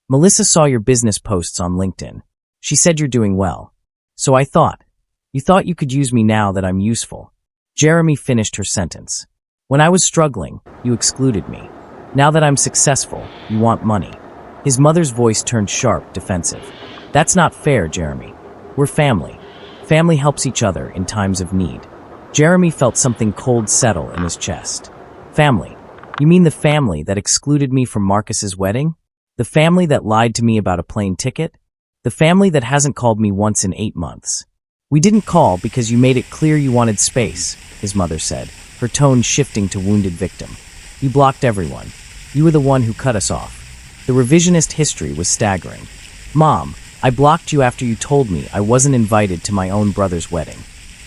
Melissa saw your business posts on LinkedIn. She said you're doing well. So I thought. You thought you could use me now that I'm useful. Jeremy finished her sentence. When I was struggling, you excluded me. Now that I'm successful, you want money. His mother's voice turned sharp, defensive. That's not fair, Jeremy. We're family. Family helps each other in times of need. Jeremy felt something cold settle in his chest. Family? You mean the family that excluded me from Marcus's wedding? The family that lied to me about a plane ticket? The family that hasn't called me once in 8 months? We didn't call because you made it clear you wanted space, his mother said, her tone shifting to wounded victim. You blocked everyone. You were the one who cut us off. The revisionist history was staggering. Mom, I blocked you after you told me I wasn't invited to my own brother's wedding.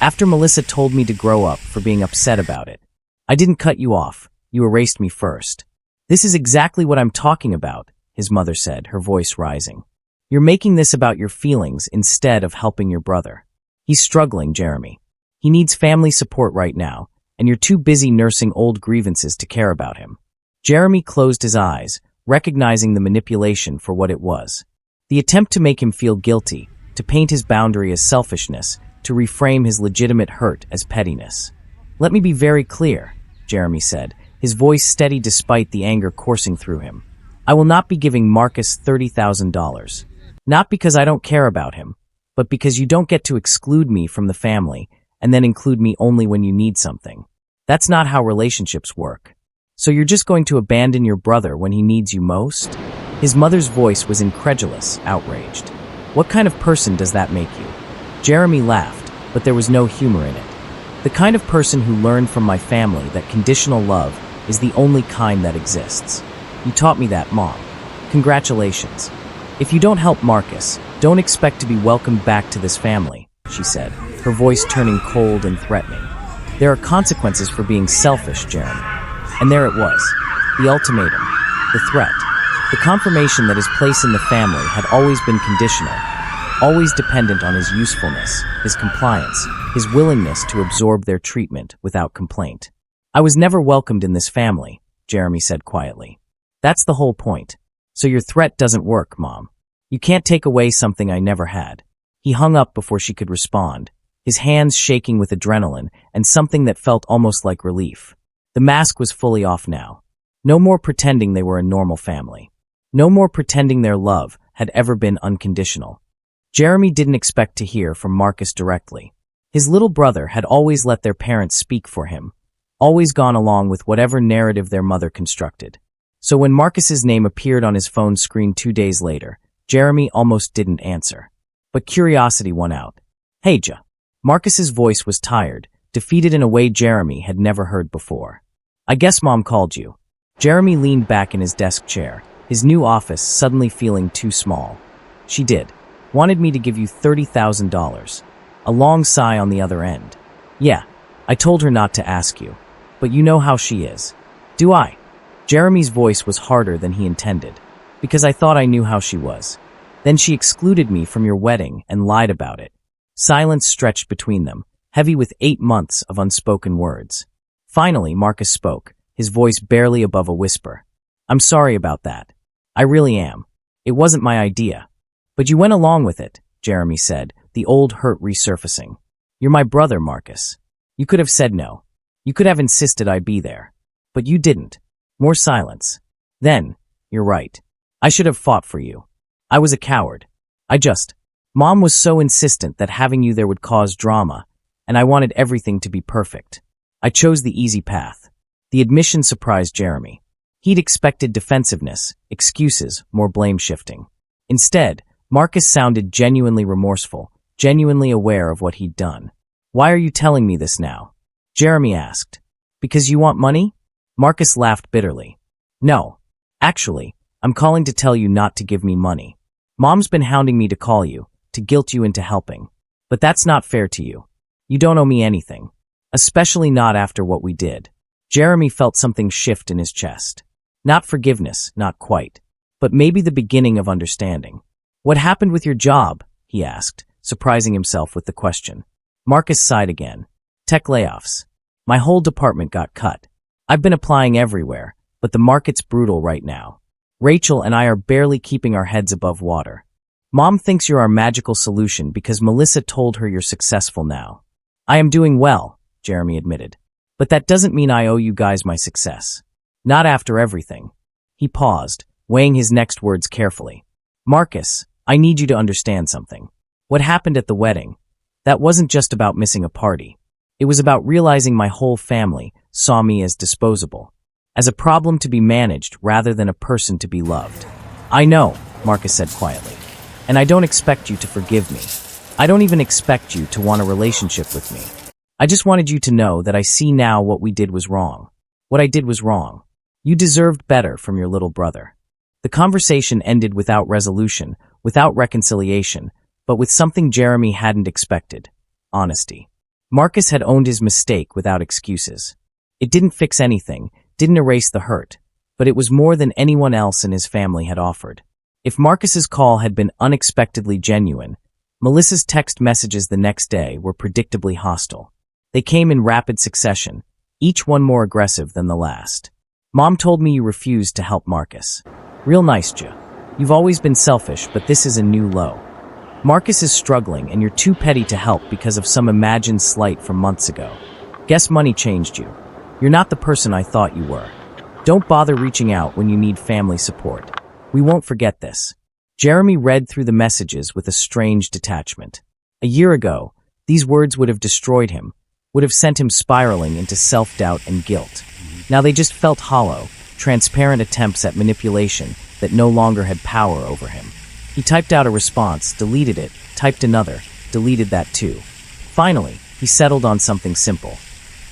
After Melissa told me to grow up for being upset about it. I didn't cut you off. You erased me first. This is exactly what I'm talking about, his mother said, her voice rising. You're making this about your feelings instead of helping your brother. He's struggling, Jeremy. He needs family support right now, and you're too busy nursing old grievances to care about him. Jeremy closed his eyes, recognizing the manipulation for what it was. The attempt to make him feel guilty, to paint his boundary as selfishness, to reframe his legitimate hurt as pettiness. "Let me be very clear," Jeremy said, his voice steady despite the anger coursing through him. "I will not be giving Marcus $30,000. Not because I don't care about him, but because you don't get to exclude me from the family and then include me only when you need something. That's not how relationships work. So you're just going to abandon your brother when he needs you most?" His mother's voice was incredulous, outraged. "What kind of person does that make you?" Jeremy laughed, but there was no humor in it. "The kind of person who learned from my family that conditional love is the only kind that exists. You taught me that, Mom. Congratulations. If you don't help Marcus, don't expect to be welcomed back to this family," she said, her voice turning cold and threatening. "There are consequences for being selfish, Jeremy." And there it was, the ultimatum, the threat, the confirmation that his place in the family had always been conditional, always dependent on his usefulness, his compliance, his willingness to absorb their treatment without complaint. "I was never welcomed in this family," Jeremy said quietly. "That's the whole point. So your threat doesn't work, Mom. You can't take away something I never had." He hung up before she could respond, his hands shaking with adrenaline and something that felt almost like relief. The mask was fully off now. No more pretending they were a normal family. No more pretending their love had ever been unconditional. Jeremy didn't expect to hear from Marcus directly. His little brother had always let their parents speak for him, always gone along with whatever narrative their mother constructed. So when Marcus's name appeared on his phone screen 2 days later, Jeremy almost didn't answer. But curiosity won out. "Hey, Ja." Marcus's voice was tired, defeated in a way Jeremy had never heard before. "I guess Mom called you." Jeremy leaned back in his desk chair, his new office suddenly feeling too small. "She did. Wanted me to give you $30,000. A long sigh on the other end. "Yeah, I told her not to ask you. But you know how she is." "Do I?" Jeremy's voice was harder than he intended. "Because I thought I knew how she was. Then she excluded me from your wedding and lied about it." Silence stretched between them, heavy with 8 months of unspoken words. Finally, Marcus spoke, his voice barely above a whisper. "I'm sorry about that. I really am. It wasn't my idea." "But you went along with it," Jeremy said, the old hurt resurfacing. "You're my brother, Marcus. You could have said no. You could have insisted I be there. But you didn't." More silence. "Then, you're right. I should have fought for you. I was a coward. Mom was so insistent that having you there would cause drama, and I wanted everything to be perfect. I chose the easy path." The admission surprised Jeremy. He'd expected defensiveness, excuses, more blame-shifting. Instead, Marcus sounded genuinely remorseful, genuinely aware of what he'd done. "Why are you telling me this now?" Jeremy asked. "Because you want money?" Marcus laughed bitterly. "No. Actually, I'm calling to tell you not to give me money. Mom's been hounding me to call you, to guilt you into helping. But that's not fair to you. You don't owe me anything. Especially not after what we did." Jeremy felt something shift in his chest. Not forgiveness, not quite. But maybe the beginning of understanding. "What happened with your job?" he asked, surprising himself with the question. Marcus sighed again. "Tech layoffs. My whole department got cut. I've been applying everywhere, but the market's brutal right now. Rachel and I are barely keeping our heads above water. Mom thinks you're our magical solution because Melissa told her you're successful now." "I am doing well," Jeremy admitted. "But that doesn't mean I owe you guys my success. Not after everything." He paused, weighing his next words carefully. "Marcus, I need you to understand something. What happened at the wedding, that wasn't just about missing a party. It was about realizing my whole family saw me as disposable, as a problem to be managed rather than a person to be loved." "I know," Marcus said quietly, "and I don't expect you to forgive me. I don't even expect you to want a relationship with me. I just wanted you to know that I see now what we did was wrong. What I did was wrong. You deserved better from your little brother." The conversation ended without resolution, without reconciliation, but with something Jeremy hadn't expected: honesty. Marcus had owned his mistake without excuses. It didn't fix anything, didn't erase the hurt, but it was more than anyone else in his family had offered. If Marcus's call had been unexpectedly genuine, Melissa's text messages the next day were predictably hostile. They came in rapid succession, each one more aggressive than the last. Mom told me you refused to help Marcus. Real nice, Ja. You've always been selfish, but this is a new low. Marcus is struggling and you're too petty to help because of some imagined slight from months ago. Guess money changed you. You're not the person I thought you were. Don't bother reaching out when you need family support. We won't forget this. Jeremy read through the messages with a strange detachment. A year ago, these words would have destroyed him, would have sent him spiraling into self-doubt and guilt. Now they just felt hollow, transparent attempts at manipulation that no longer had power over him. He typed out a response, deleted it, typed another, deleted that too. Finally, he settled on something simple.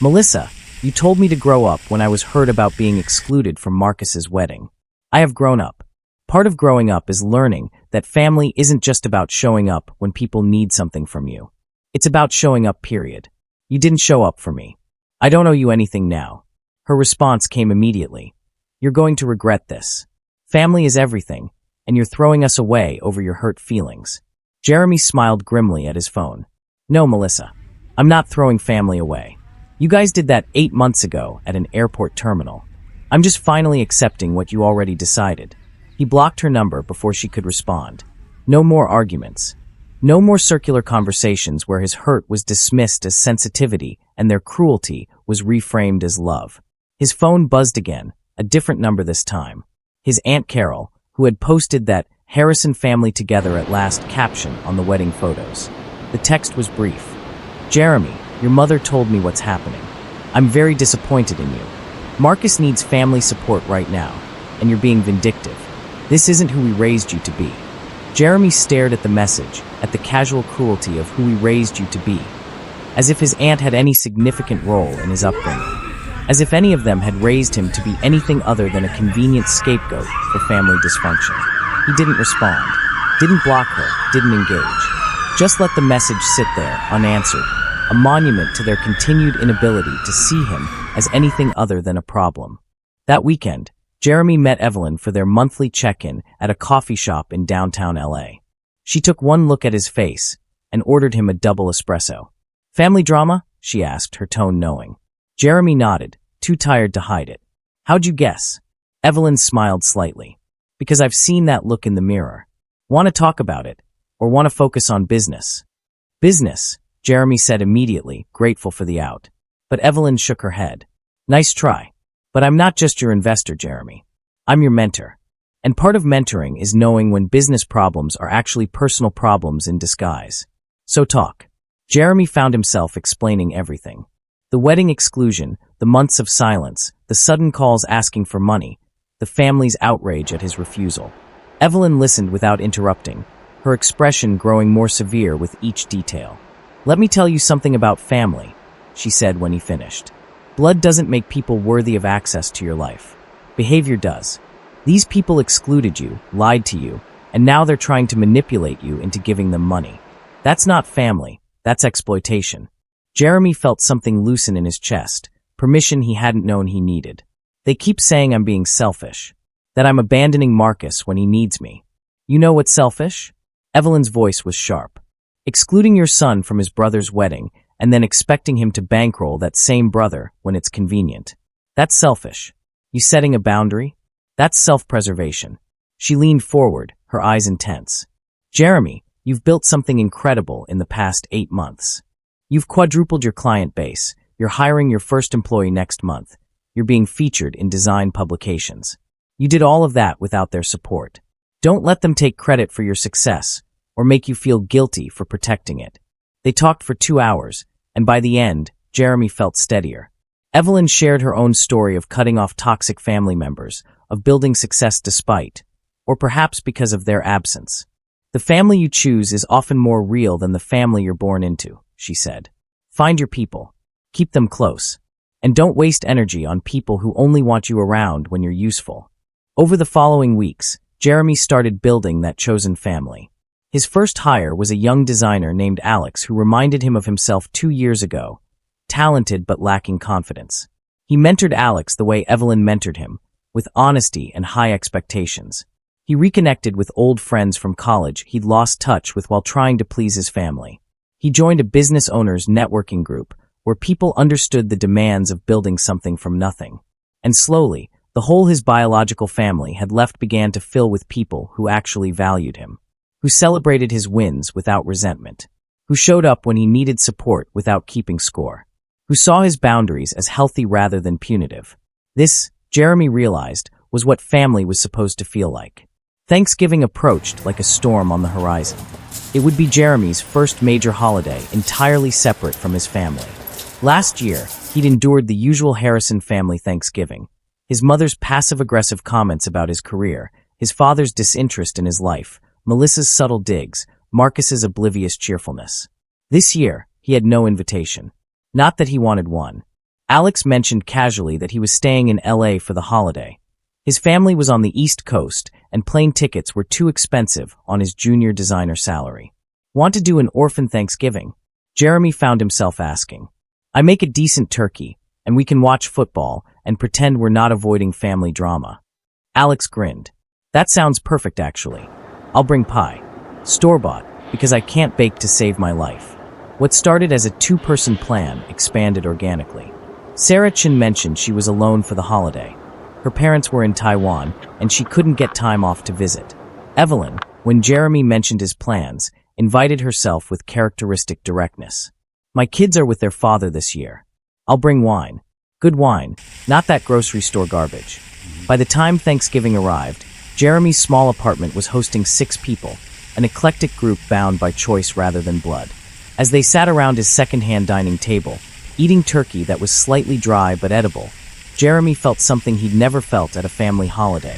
Melissa, you told me to grow up when I was hurt about being excluded from Marcus's wedding. I have grown up. Part of growing up is learning that family isn't just about showing up when people need something from you. It's about showing up, period. You didn't show up for me. I don't owe you anything now. Her response came immediately. You're going to regret this. Family is everything, and you're throwing us away over your hurt feelings. Jeremy smiled grimly at his phone. No, Melissa. I'm not throwing family away. You guys did that 8 months ago at an airport terminal. I'm just finally accepting what you already decided. He blocked her number before she could respond. No more arguments. No more circular conversations where his hurt was dismissed as sensitivity and their cruelty was reframed as love. His phone buzzed again, a different number this time. His Aunt Carol, who had posted that Harrison family together at last caption on the wedding photos. The text was brief. Jeremy, your mother told me what's happening. I'm very disappointed in you. Marcus needs family support right now, and you're being vindictive. This isn't who we raised you to be. Jeremy stared at the message, at the casual cruelty of who we raised you to be, as if his aunt had any significant role in his upbringing, as if any of them had raised him to be anything other than a convenient scapegoat for family dysfunction. He didn't respond, didn't block her, didn't engage. Just let the message sit there, unanswered, a monument to their continued inability to see him as anything other than a problem. That weekend, Jeremy met Evelyn for their monthly check-in at a coffee shop in downtown LA. She took one look at his face and ordered him a double espresso. Family drama? She asked, her tone knowing. Jeremy nodded, too tired to hide it. How'd you guess? Evelyn smiled slightly. Because I've seen that look in the mirror. Want to talk about it? Or want to focus on business? Business, Jeremy said immediately, grateful for the out. But Evelyn shook her head. Nice try. But I'm not just your investor, Jeremy. I'm your mentor. And part of mentoring is knowing when business problems are actually personal problems in disguise. So talk. Jeremy found himself explaining everything. The wedding exclusion, the months of silence, the sudden calls asking for money, the family's outrage at his refusal. Evelyn listened without interrupting, her expression growing more severe with each detail. Let me tell you something about family, she said when he finished. Blood doesn't make people worthy of access to your life. Behavior does. These people excluded you, lied to you, and now they're trying to manipulate you into giving them money. That's not family, that's exploitation. Jeremy felt something loosen in his chest, permission he hadn't known he needed. They keep saying I'm being selfish, that I'm abandoning Marcus when he needs me. You know what's selfish? Evelyn's voice was sharp. Excluding your son from his brother's wedding and then expecting him to bankroll that same brother when it's convenient. That's selfish. You setting a boundary? That's self-preservation. She leaned forward, her eyes intense. Jeremy, you've built something incredible in the past 8 months. You've quadrupled your client base. You're hiring your first employee next month. You're being featured in design publications. You did all of that without their support. Don't let them take credit for your success or make you feel guilty for protecting it. They talked for 2 hours, and by the end, Jeremy felt steadier. Evelyn shared her own story of cutting off toxic family members, of building success despite, or perhaps because of their absence. The family you choose is often more real than the family you're born into, she said. Find your people. Keep them close. And don't waste energy on people who only want you around when you're useful. Over the following weeks, Jeremy started building that chosen family. His first hire was a young designer named Alex who reminded him of himself 2 years ago, talented but lacking confidence. He mentored Alex the way Evelyn mentored him, with honesty and high expectations. He reconnected with old friends from college he'd lost touch with while trying to please his family. He joined a business owners networking group where people understood the demands of building something from nothing. And slowly, the hole his biological family had left began to fill with people who actually valued him, who celebrated his wins without resentment, who showed up when he needed support without keeping score, who saw his boundaries as healthy rather than punitive. This, Jeremy realized, was what family was supposed to feel like. Thanksgiving approached like a storm on the horizon. It would be Jeremy's first major holiday entirely separate from his family. Last year, he'd endured the usual Harrison family Thanksgiving. His mother's passive-aggressive comments about his career, his father's disinterest in his life, Melissa's subtle digs, Marcus's oblivious cheerfulness. This year, he had no invitation. Not that he wanted one. Alex mentioned casually that he was staying in LA for the holiday. His family was on the East Coast, and plane tickets were too expensive on his junior designer salary. Want to do an orphan Thanksgiving? Jeremy found himself asking. I make a decent turkey, and we can watch football and pretend we're not avoiding family drama. Alex grinned. That sounds perfect, actually. I'll bring pie. Store-bought, because I can't bake to save my life. What started as a two-person plan expanded organically. Sarah Chin mentioned she was alone for the holiday. Her parents were in Taiwan, and she couldn't get time off to visit. Evelyn, when Jeremy mentioned his plans, invited herself with characteristic directness. My kids are with their father this year. I'll bring wine. Good wine, not that grocery store garbage. By the time Thanksgiving arrived, Jeremy's small apartment was hosting 6 people, an eclectic group bound by choice rather than blood. As they sat around his second-hand dining table, eating turkey that was slightly dry but edible, Jeremy felt something he'd never felt at a family holiday.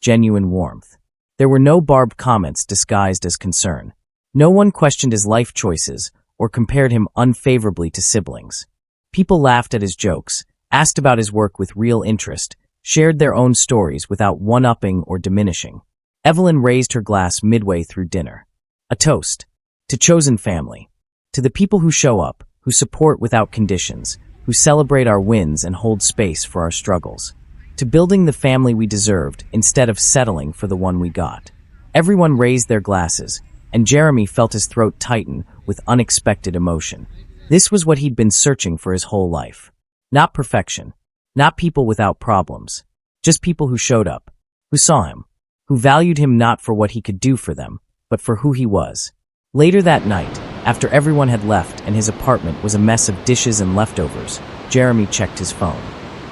Genuine warmth. There were no barbed comments disguised as concern. No one questioned his life choices or compared him unfavorably to siblings. People laughed at his jokes, asked about his work with real interest, shared their own stories without one-upping or diminishing. Evelyn raised her glass midway through dinner. A toast. To chosen family. To the people who show up, who support without conditions, who celebrate our wins and hold space for our struggles. To building the family we deserved instead of settling for the one we got. Everyone raised their glasses, and Jeremy felt his throat tighten with unexpected emotion. This was what he'd been searching for his whole life. Not perfection. Not people without problems. Just people who showed up. Who saw him. Who valued him not for what he could do for them, but for who he was. Later that night, after everyone had left and his apartment was a mess of dishes and leftovers, Jeremy checked his phone.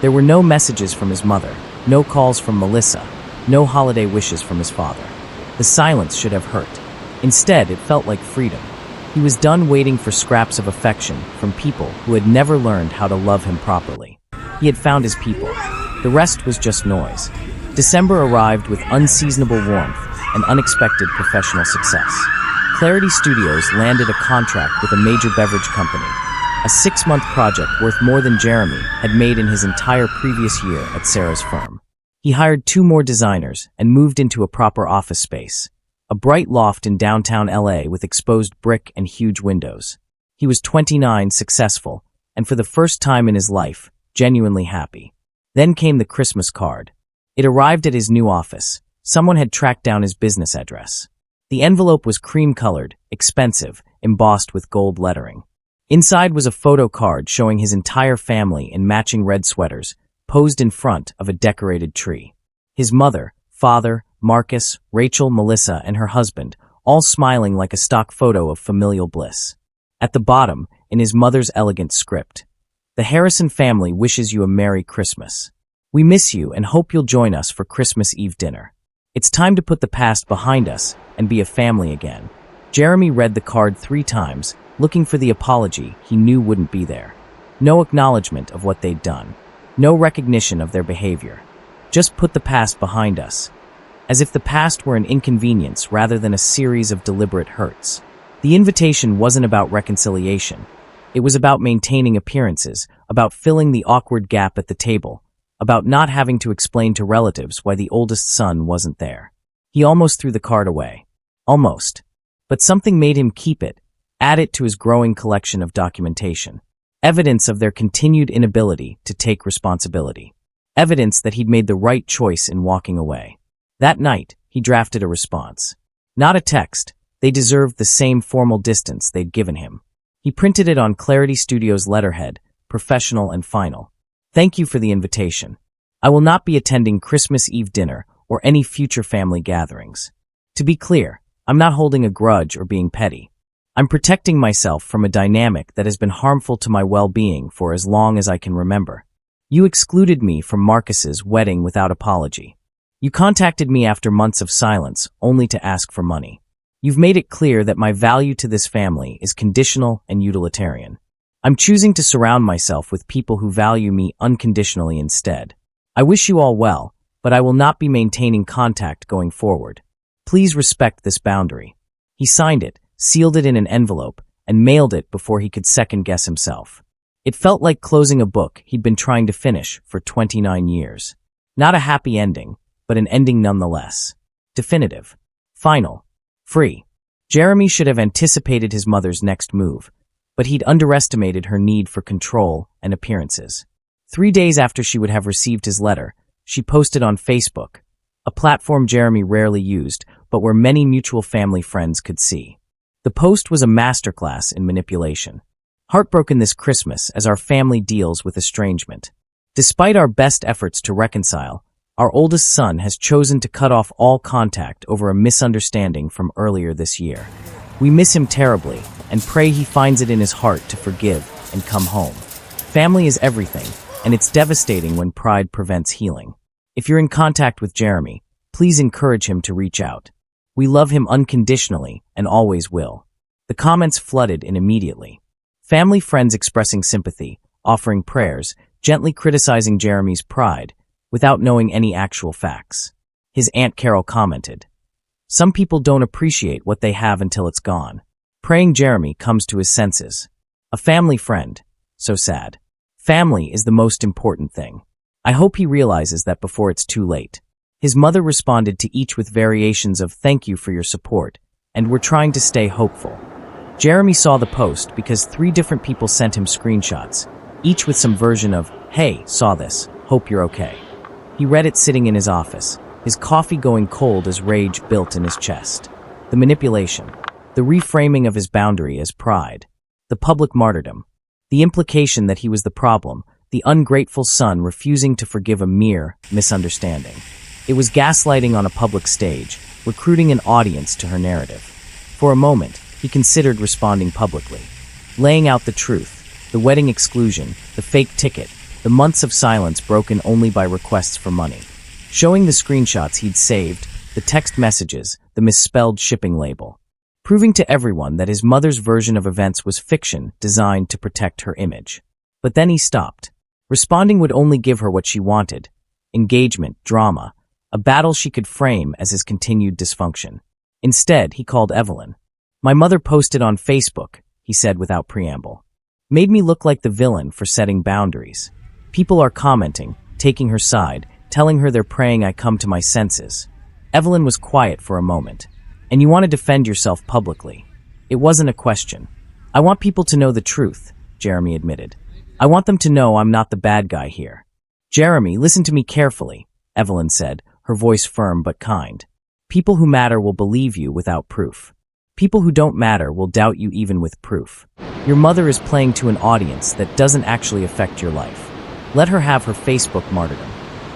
There were no messages from his mother, no calls from Melissa, no holiday wishes from his father. The silence should have hurt. Instead, it felt like freedom. He was done waiting for scraps of affection from people who had never learned how to love him properly. He had found his people. The rest was just noise. December arrived with unseasonable warmth and unexpected professional success. Clarity Studios landed a contract with a major beverage company, a 6-month project worth more than Jeremy had made in his entire previous year at Sarah's firm. He hired 2 more designers and moved into a proper office space, a bright loft in downtown LA with exposed brick and huge windows. He was 29, successful, and for the first time in his life, genuinely happy. Then came the Christmas card. It arrived at his new office. Someone had tracked down his business address. The envelope was cream-colored, expensive, embossed with gold lettering. Inside was a photo card showing his entire family in matching red sweaters, posed in front of a decorated tree. His mother, father, Marcus, Rachel, Melissa, and her husband, all smiling like a stock photo of familial bliss. At the bottom, in his mother's elegant script, "The Harrison family wishes you a Merry Christmas. We miss you and hope you'll join us for Christmas Eve dinner. It's time to put the past behind us and be a family again." Jeremy read the card 3 times, looking for the apology he knew wouldn't be there. No acknowledgement of what they'd done. No recognition of their behavior. Just put the past behind us. As if the past were an inconvenience rather than a series of deliberate hurts. The invitation wasn't about reconciliation. It was about maintaining appearances, about filling the awkward gap at the table, about not having to explain to relatives why the oldest son wasn't there. He almost threw the card away. Almost. But something made him keep it, add it to his growing collection of documentation. Evidence of their continued inability to take responsibility. Evidence that he'd made the right choice in walking away. That night, He drafted a response. Not a text. They deserved the same formal distance they'd given him. He printed it on Clarity Studios' letterhead, professional and final. Thank you for the invitation. I will not be attending Christmas Eve dinner or any future family gatherings. To be clear, I'm not holding a grudge or being petty. I'm protecting myself from a dynamic that has been harmful to my well-being for as long as I can remember. You excluded me from Marcus's wedding without apology. You contacted me after months of silence, only to ask for money. You've made it clear that my value to this family is conditional and utilitarian. I'm choosing to surround myself with people who value me unconditionally instead. I wish you all well, but I will not be maintaining contact going forward. Please respect this boundary. He signed it, sealed it in an envelope, and mailed it before he could second-guess himself. It felt like closing a book he'd been trying to finish for 29 years. Not a happy ending, but an ending nonetheless. Definitive. Final. Free. Jeremy should have anticipated his mother's next move, but he'd underestimated her need for control and appearances. 3 days after she would have received his letter, she posted on Facebook, a platform Jeremy rarely used, but where many mutual family friends could see. The post was a masterclass in manipulation. Heartbroken this Christmas as our family deals with estrangement. Despite our best efforts to reconcile, our oldest son has chosen to cut off all contact over a misunderstanding from earlier this year. We miss him terribly and pray he finds it in his heart to forgive and come home. Family is everything, and it's devastating when pride prevents healing. If you're in contact with Jeremy, please encourage him to reach out. We love him unconditionally and always will. The comments flooded in immediately. Family friends expressing sympathy, offering prayers, gently criticizing Jeremy's pride, without knowing any actual facts. His Aunt Carol commented, "Some people don't appreciate what they have until it's gone. Praying Jeremy comes to his senses. A family friend. So sad. Family is the most important thing. I hope he realizes that before it's too late." His mother responded to each with variations of "thank you for your support," and "we're trying to stay hopeful." Jeremy saw the post because 3 different people sent him screenshots, each with some version of, "Hey, saw this. Hope you're okay." He read it sitting in his office, his coffee going cold as rage built in his chest. The manipulation, the reframing of his boundary as pride, the public martyrdom, the implication that he was the problem, the ungrateful son refusing to forgive a mere misunderstanding. It was gaslighting on a public stage, recruiting an audience to her narrative. For a moment, he considered responding publicly, laying out the truth, the wedding exclusion, the fake ticket, the months of silence broken only by requests for money, showing the screenshots he'd saved, the text messages, the misspelled shipping label, proving to everyone that his mother's version of events was fiction designed to protect her image. But then he stopped. Responding would only give her what she wanted: engagement, drama, a battle she could frame as his continued dysfunction. Instead, he called Evelyn. "My mother posted on Facebook," he said without preamble. "Made me look like the villain for setting boundaries. People are commenting, taking her side, telling her they're praying I come to my senses." Evelyn was quiet for a moment. "And you want to defend yourself publicly?" "It wasn't a question. I want people to know the truth," Jeremy admitted. "I want them to know I'm not the bad guy here." "Jeremy, listen to me carefully," Evelyn said, her voice firm but kind. "People who matter will believe you without proof. People who don't matter will doubt you even with proof. Your mother is playing to an audience that doesn't actually affect your life. Let her have her Facebook martyrdom.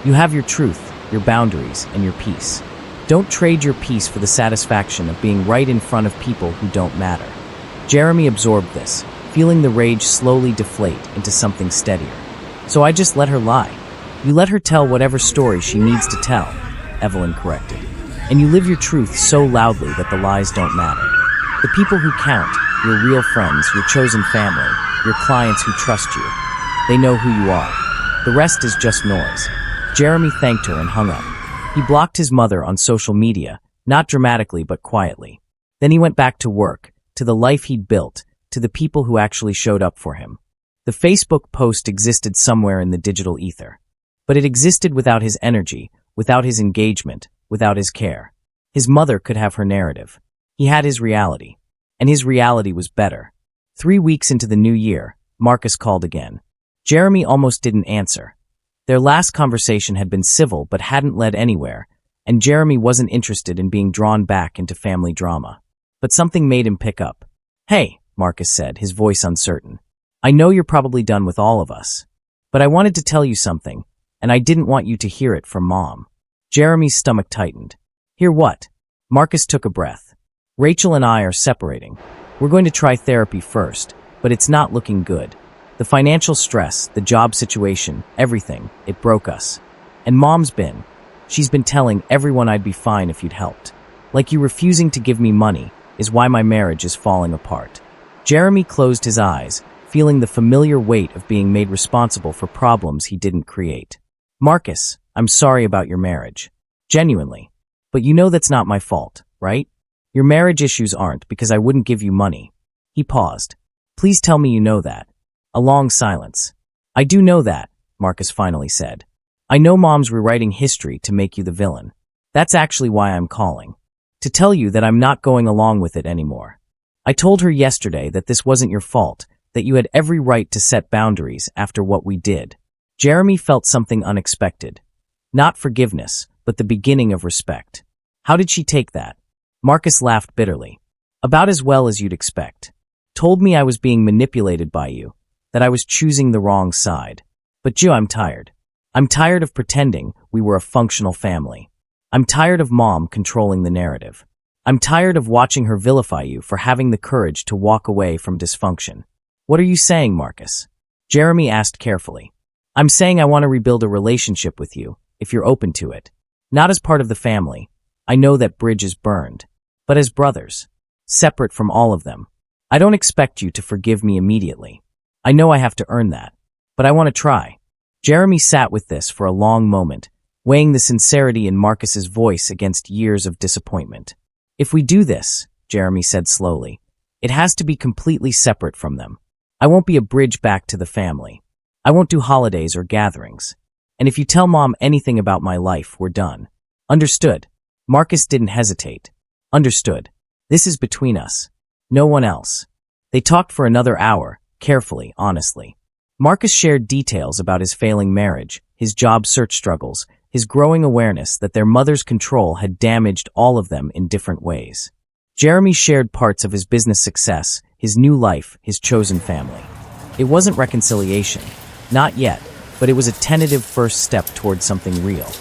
You have your truth, your boundaries, and your peace. Don't trade your peace for the satisfaction of being right in front of people who don't matter." Jeremy absorbed this, feeling the rage slowly deflate into something steadier. "So I just let her lie." "You let her tell whatever story she needs to tell," Evelyn corrected. "And you live your truth so loudly that the lies don't matter. The people who count, your real friends, your chosen family, your clients who trust you, they know who you are. The rest is just noise." Jeremy thanked her and hung up. He blocked his mother on social media, not dramatically but quietly. Then he went back to work, to the life he'd built, to the people who actually showed up for him. The Facebook post existed somewhere in the digital ether. But it existed without his energy, without his engagement, without his care. His mother could have her narrative. He had his reality. And his reality was better. 3 weeks into the new year, Marcus called again. Jeremy almost didn't answer. Their last conversation had been civil but hadn't led anywhere, and Jeremy wasn't interested in being drawn back into family drama. But something made him pick up. "Hey," Marcus said, his voice uncertain. "I know you're probably done with all of us. But I wanted to tell you something, and I didn't want you to hear it from Mom." Jeremy's stomach tightened. "Hear what?" Marcus took a breath. "Rachel and I are separating. We're going to try therapy first, but it's not looking good. The financial stress, the job situation, everything, it broke us. And she's been telling everyone I'd be fine if you'd helped. Like you refusing to give me money is why my marriage is falling apart." Jeremy closed his eyes, feeling the familiar weight of being made responsible for problems he didn't create. "Marcus, I'm sorry about your marriage. Genuinely. But you know that's not my fault, right? Your marriage issues aren't because I wouldn't give you money." He paused. "Please tell me you know that." A long silence. "I do know that," Marcus finally said. "I know Mom's rewriting history to make you the villain. That's actually why I'm calling. To tell you that I'm not going along with it anymore. I told her yesterday that this wasn't your fault, that you had every right to set boundaries after what we did." Jeremy felt something unexpected. Not forgiveness, but the beginning of respect. "How did she take that?" Marcus laughed bitterly. "About as well as you'd expect. Told me I was being manipulated by you, that I was choosing the wrong side. But Joe, I'm tired. I'm tired of pretending we were a functional family. I'm tired of Mom controlling the narrative. I'm tired of watching her vilify you for having the courage to walk away from dysfunction." "What are you saying, Marcus?" Jeremy asked carefully. "I'm saying I want to rebuild a relationship with you, if you're open to it. Not as part of the family. I know that bridge is burned. But as brothers. Separate from all of them. I don't expect you to forgive me immediately. I know I have to earn that. But I want to try." Jeremy sat with this for a long moment, weighing the sincerity in Marcus's voice against years of disappointment. "If we do this," Jeremy said slowly, "it has to be completely separate from them. I won't be a bridge back to the family. I won't do holidays or gatherings. And if you tell Mom anything about my life, we're done. Understood?" Marcus didn't hesitate. "Understood. This is between us. No one else." They talked for another hour, carefully, honestly. Marcus shared details about his failing marriage, his job search struggles, his growing awareness that their mother's control had damaged all of them in different ways. Jeremy shared parts of his business success, his new life, his chosen family. It wasn't reconciliation. Not yet, but it was a tentative first step toward something real.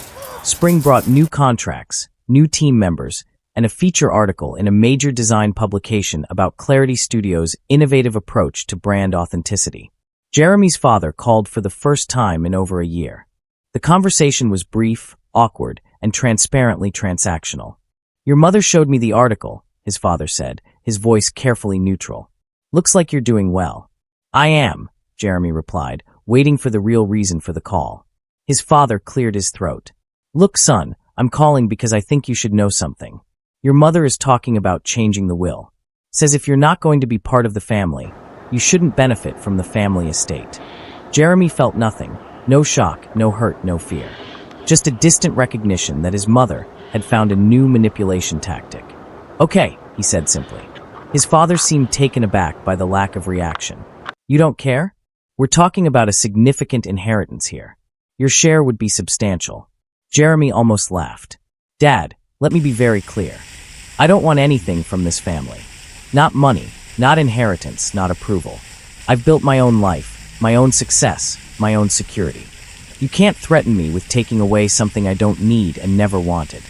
Spring brought new contracts, new team members, and a feature article in a major design publication about Clarity Studios' innovative approach to brand authenticity. Jeremy's father called for the first time in over a year. The conversation was brief, awkward, and transparently transactional. "Your mother showed me the article," his father said, his voice carefully neutral. "Looks like you're doing well." "I am," Jeremy replied, waiting for the real reason for the call. His father cleared his throat. "Look, son, I'm calling because I think you should know something. Your mother is talking about changing the will. Says if you're not going to be part of the family, you shouldn't benefit from the family estate." Jeremy felt nothing. No shock, no hurt, no fear. Just a distant recognition that his mother had found a new manipulation tactic. "Okay," he said simply. His father seemed taken aback by the lack of reaction. "You don't care? We're talking about a significant inheritance here. Your share would be substantial." Jeremy almost laughed. "Dad, let me be very clear. I don't want anything from this family. Not money, not inheritance, not approval. I've built my own life, my own success, my own security. You can't threaten me with taking away something I don't need and never wanted."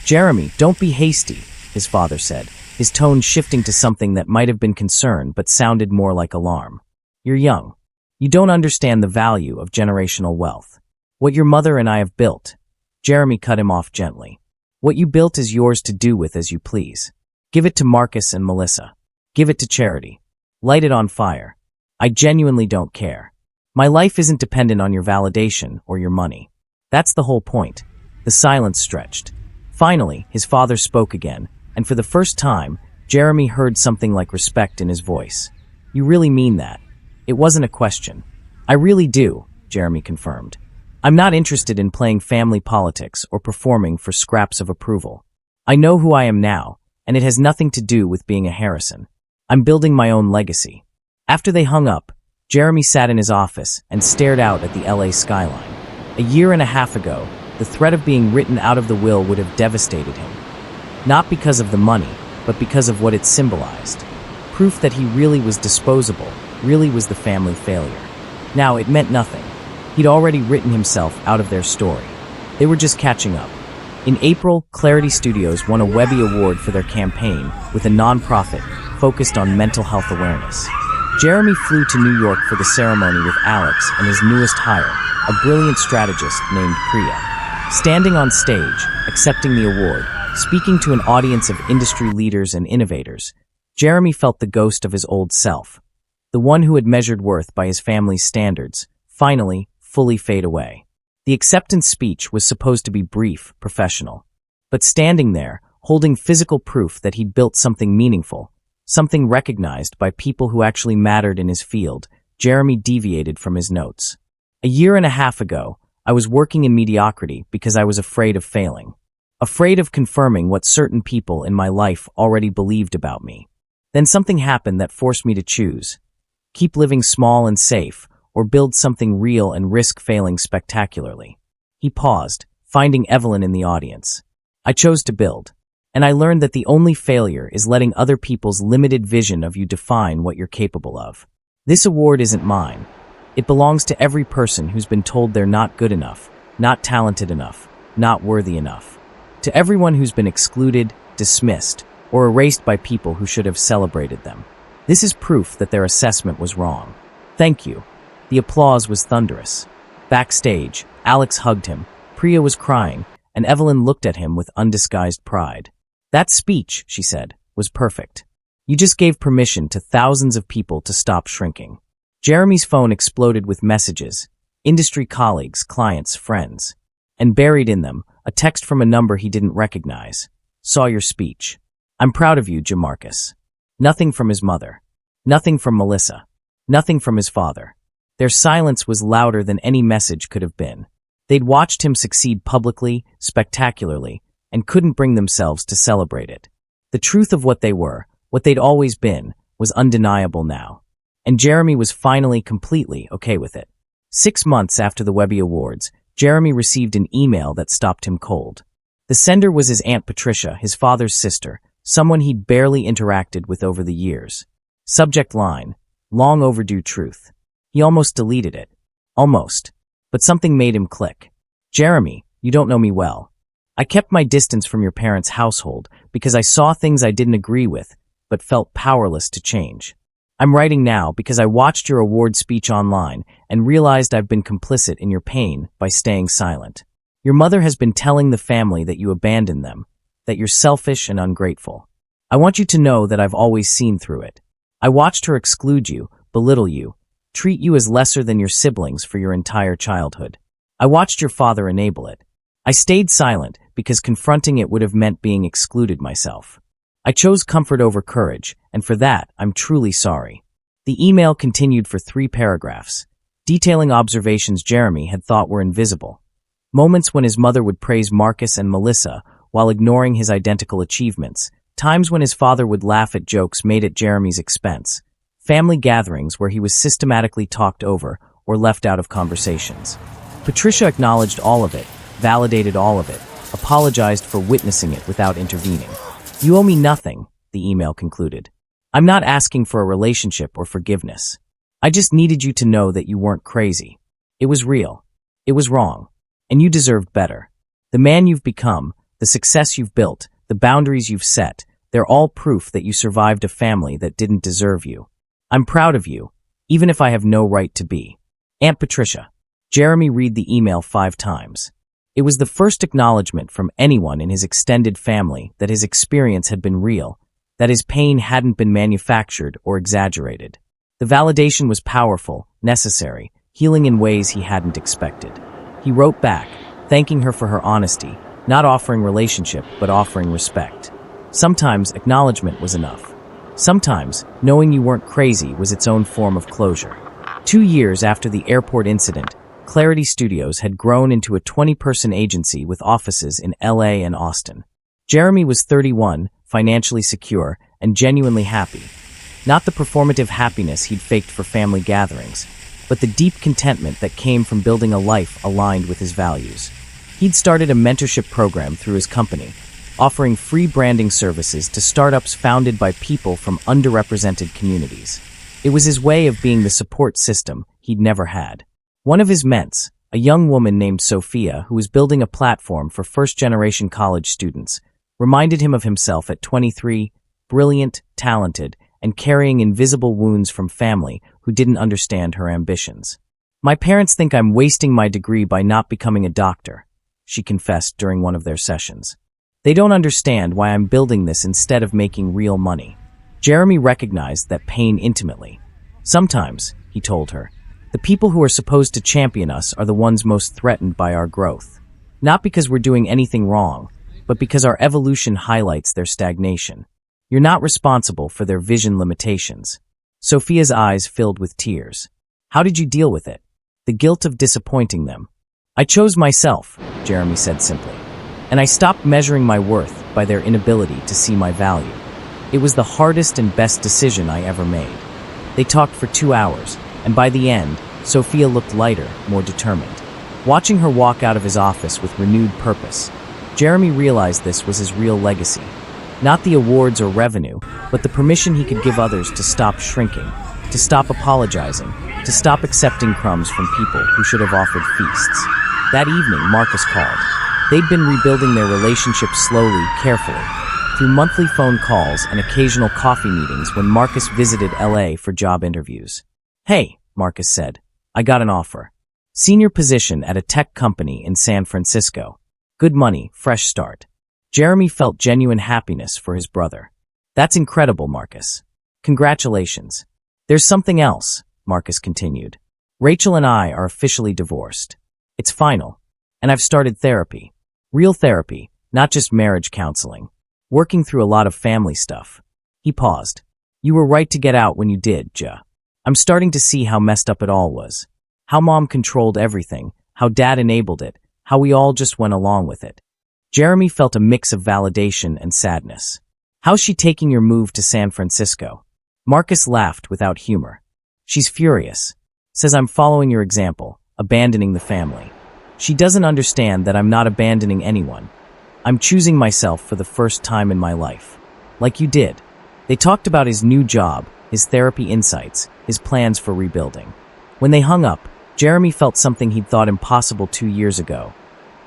"Jeremy, don't be hasty," his father said, his tone shifting to something that might have been concern but sounded more like alarm. "You're young. You don't understand the value of generational wealth. What your mother and I have built." Jeremy cut him off gently. "What you built is yours to do with as you please. Give it to Marcus and Melissa. Give it to charity. Light it on fire. I genuinely don't care. My life isn't dependent on your validation or your money. That's the whole point." The silence stretched. Finally, his father spoke again, and for the first time, Jeremy heard something like respect in his voice. "You really mean that?" It wasn't a question. "I really do," Jeremy confirmed. "I'm not interested in playing family politics or performing for scraps of approval. I know who I am now, and it has nothing to do with being a Harrison. I'm building my own legacy." After they hung up, Jeremy sat in his office and stared out at the LA skyline. A year and a half ago, The threat of being written out of the will would have devastated him. Not because of the money, but because of what it symbolized. Proof that he really was disposable, really was the family failure. Now, it meant nothing. He'd already written himself out of their story. They were just catching up. In April, Clarity Studios won a Webby Award for their campaign with a nonprofit focused on mental health awareness. Jeremy flew to New York for the ceremony with Alex and his newest hire, a brilliant strategist named Priya. Standing on stage, accepting the award, speaking to an audience of industry leaders and innovators, Jeremy felt the ghost of his old self. The one who had measured worth by his family's standards, finally, fully fade away. The acceptance speech was supposed to be brief, professional. But standing there, holding physical proof that he'd built something meaningful, something recognized by people who actually mattered in his field, Jeremy deviated from his notes. A year and a half ago, I was working in mediocrity because I was afraid of failing. Afraid of confirming what certain people in my life already believed about me. Then something happened that forced me to choose. Keep living small and safe, or build something real and risk failing spectacularly. He paused, finding Evelyn in the audience. I chose to build. And I learned that the only failure is letting other people's limited vision of you define what you're capable of. This award isn't mine. It belongs to every person who's been told they're not good enough, not talented enough, not worthy enough. To everyone who's been excluded, dismissed, or erased by people who should have celebrated them. This is proof that their assessment was wrong. Thank you. The applause was thunderous. Backstage, Alex hugged him, Priya was crying, and Evelyn looked at him with undisguised pride. That speech, she said, was perfect. You just gave permission to thousands of people to stop shrinking. Jeremy's phone exploded with messages, industry colleagues, clients, friends. And buried in them, a text from a number he didn't recognize. Saw your speech. I'm proud of you, Jamarcus. Nothing from his mother. Nothing from Melissa. Nothing from his father. Their silence was louder than any message could have been. They'd watched him succeed publicly, spectacularly, and couldn't bring themselves to celebrate it. The truth of what they were, what they'd always been, was undeniable now. And Jeremy was finally completely okay with it. 6 months after the Webby Awards, Jeremy received an email that stopped him cold. The sender was his Aunt Patricia, his father's sister, someone he'd barely interacted with over the years. Subject line, long overdue truth. He almost deleted it. Almost. But something made him click. Jeremy, you don't know me well. I kept my distance from your parents' household because I saw things I didn't agree with, but felt powerless to change. I'm writing now because I watched your award speech online and realized I've been complicit in your pain by staying silent. Your mother has been telling the family that you abandoned them, that you're selfish and ungrateful. I want you to know that I've always seen through it. I watched her exclude you, belittle you, treat you as lesser than your siblings for your entire childhood. I watched your father enable it. I stayed silent because confronting it would have meant being excluded myself. I chose comfort over courage, and for that, I'm truly sorry. The email continued for 3 paragraphs, detailing observations Jeremy had thought were invisible. Moments when his mother would praise Marcus and Melissa while ignoring his identical achievements, times when his father would laugh at jokes made at Jeremy's expense, family gatherings where he was systematically talked over or left out of conversations. Patricia acknowledged all of it, validated all of it, apologized for witnessing it without intervening. You owe me nothing, the email concluded. I'm not asking for a relationship or forgiveness. I just needed you to know that you weren't crazy. It was real. It was wrong. And you deserved better. The man you've become, the success you've built, the boundaries you've set, they're all proof that you survived a family that didn't deserve you. I'm proud of you, even if I have no right to be. Aunt Patricia. Jeremy read the email 5 times. It was the first acknowledgement from anyone in his extended family that his experience had been real, that his pain hadn't been manufactured or exaggerated. The validation was powerful, necessary, healing in ways he hadn't expected. He wrote back, thanking her for her honesty, not offering relationship but offering respect. Sometimes acknowledgement was enough. Sometimes knowing you weren't crazy was its own form of closure. 2 years after the airport incident, Clarity Studios had grown into a 20-person agency with offices in LA and Austin. Jeremy was 31, financially secure, and genuinely happy. Not the performative happiness he'd faked for family gatherings, but the deep contentment that came from building a life aligned with his values. He'd started a mentorship program through his company, offering free branding services to startups founded by people from underrepresented communities. It was his way of being the support system he'd never had. One of his ments, a young woman named Sophia who was building a platform for first-generation college students, reminded him of himself at 23, brilliant, talented, and carrying invisible wounds from family who didn't understand her ambitions. "My parents think I'm wasting my degree by not becoming a doctor," she confessed during one of their sessions. "They don't understand why I'm building this instead of making real money." Jeremy recognized that pain intimately. "Sometimes," he told her, "the people who are supposed to champion us are the ones most threatened by our growth. Not because we're doing anything wrong, but because our evolution highlights their stagnation. You're not responsible for their vision limitations." Sophia's eyes filled with tears. "How did you deal with it?" "The guilt of disappointing them." "I chose myself," Jeremy said simply, "and I stopped measuring my worth by their inability to see my value. It was the hardest and best decision I ever made." They talked for 2 hours, and by the end, Sophia looked lighter, more determined. Watching her walk out of his office with renewed purpose, Jeremy realized this was his real legacy. Not the awards or revenue, but the permission he could give others to stop shrinking, to stop apologizing, to stop accepting crumbs from people who should have offered feasts. That evening, Marcus called. They'd been rebuilding their relationship slowly, carefully, through monthly phone calls and occasional coffee meetings when Marcus visited LA for job interviews. "Hey," Marcus said, "I got an offer. Senior position at a tech company in San Francisco. Good money, fresh start." Jeremy felt genuine happiness for his brother. "That's incredible, Marcus. Congratulations." "There's something else," Marcus continued. "Rachel and I are officially divorced. It's final. And I've started therapy. Real therapy, not just marriage counseling. Working through a lot of family stuff." He paused. "You were right to get out when you did, Ja. I'm starting to see how messed up it all was. How Mom controlled everything, how Dad enabled it, how we all just went along with it." Jeremy felt a mix of validation and sadness. "How's she taking your move to San Francisco?" Marcus laughed without humor. "She's furious. Says I'm following your example, abandoning the family. She doesn't understand that I'm not abandoning anyone. I'm choosing myself for the first time in my life. Like you did." They talked about his new job, his therapy insights, his plans for rebuilding. When they hung up, Jeremy felt something he'd thought impossible 2 years ago.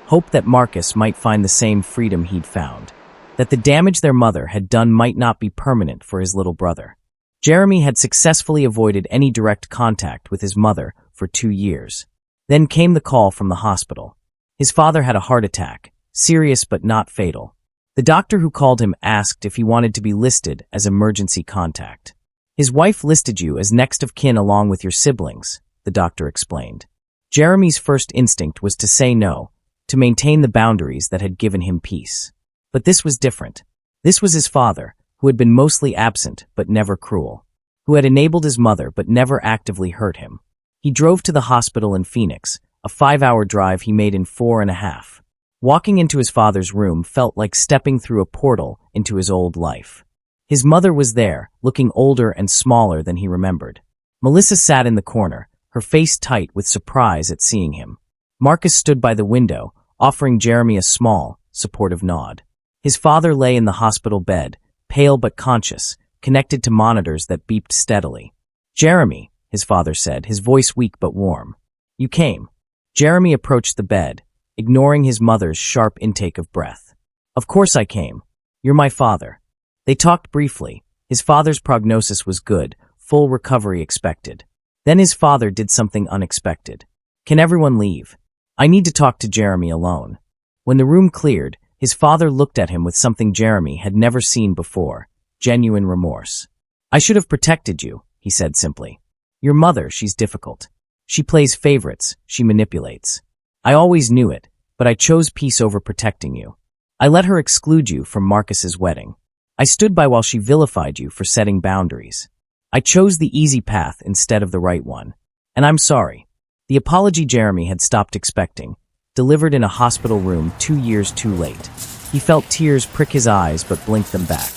Hope that Marcus might find the same freedom he'd found. That the damage their mother had done might not be permanent for his little brother. Jeremy had successfully avoided any direct contact with his mother for 2 years. Then came the call from the hospital. His father had a heart attack, serious but not fatal. The doctor who called him asked if he wanted to be listed as emergency contact. "His wife listed you as next of kin along with your siblings," the doctor explained. Jeremy's first instinct was to say no, to maintain the boundaries that had given him peace. But this was different. This was his father, who had been mostly absent but never cruel, who had enabled his mother but never actively hurt him. He drove to the hospital in Phoenix, a 5-hour drive he made in 4.5. Walking into his father's room felt like stepping through a portal into his old life. His mother was there, looking older and smaller than he remembered. Melissa sat in the corner, her face tight with surprise at seeing him. Marcus stood by the window, offering Jeremy a small, supportive nod. His father lay in the hospital bed, pale but conscious, connected to monitors that beeped steadily. "Jeremy," his father said, his voice weak but warm. "You came." Jeremy approached the bed, ignoring his mother's sharp intake of breath. "Of course I came. You're my father." They talked briefly. His father's prognosis was good, full recovery expected. Then his father did something unexpected. "Can everyone leave? I need to talk to Jeremy alone." When the room cleared, his father looked at him with something Jeremy had never seen before, genuine remorse. "I should have protected you," he said simply. "Your mother, she's difficult. She plays favorites, she manipulates. I always knew it, but I chose peace over protecting you. I let her exclude you from Marcus's wedding. I stood by while she vilified you for setting boundaries. I chose the easy path instead of the right one. And I'm sorry." The apology Jeremy had stopped expecting, delivered in a hospital room 2 years too late. He felt tears prick his eyes but blinked them back.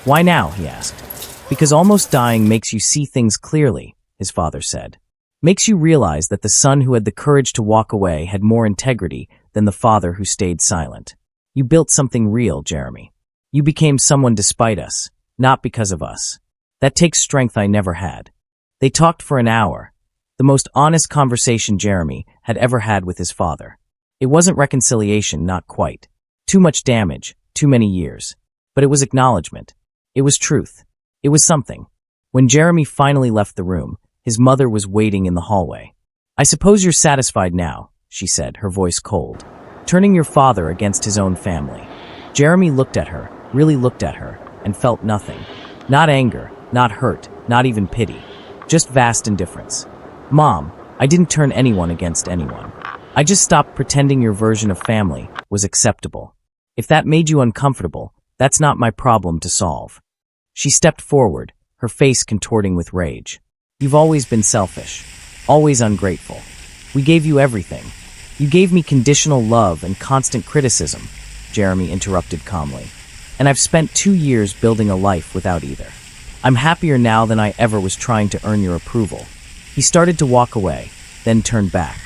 "Why now?" he asked. "Because almost dying makes you see things clearly," his father said. "Makes you realize that the son who had the courage to walk away had more integrity than than the father who stayed silent. You built something real, Jeremy. You became someone despite us, not because of us. That takes strength I never had. They talked for an hour, the most honest conversation Jeremy had ever had with his father. It wasn't reconciliation, not quite. Too much damage, too many years. But it was acknowledgement. It was truth. It was something. When Jeremy finally left the room, his mother was waiting in the hallway. "I suppose you're satisfied now," she said, her voice cold. "Turning your father against his own family." Jeremy looked at her, really looked at her, and felt nothing. Not anger, not hurt, not even pity. Just vast indifference. "Mom, I didn't turn anyone against anyone. I just stopped pretending your version of family was acceptable. If that made you uncomfortable, that's not my problem to solve." She stepped forward, her face contorting with rage. "You've always been selfish, always ungrateful. We gave you everything. You gave me conditional love and constant criticism," Jeremy interrupted calmly. "And I've spent 2 years building a life without either. I'm happier now than I ever was trying to earn your approval." He started to walk away, then turned back.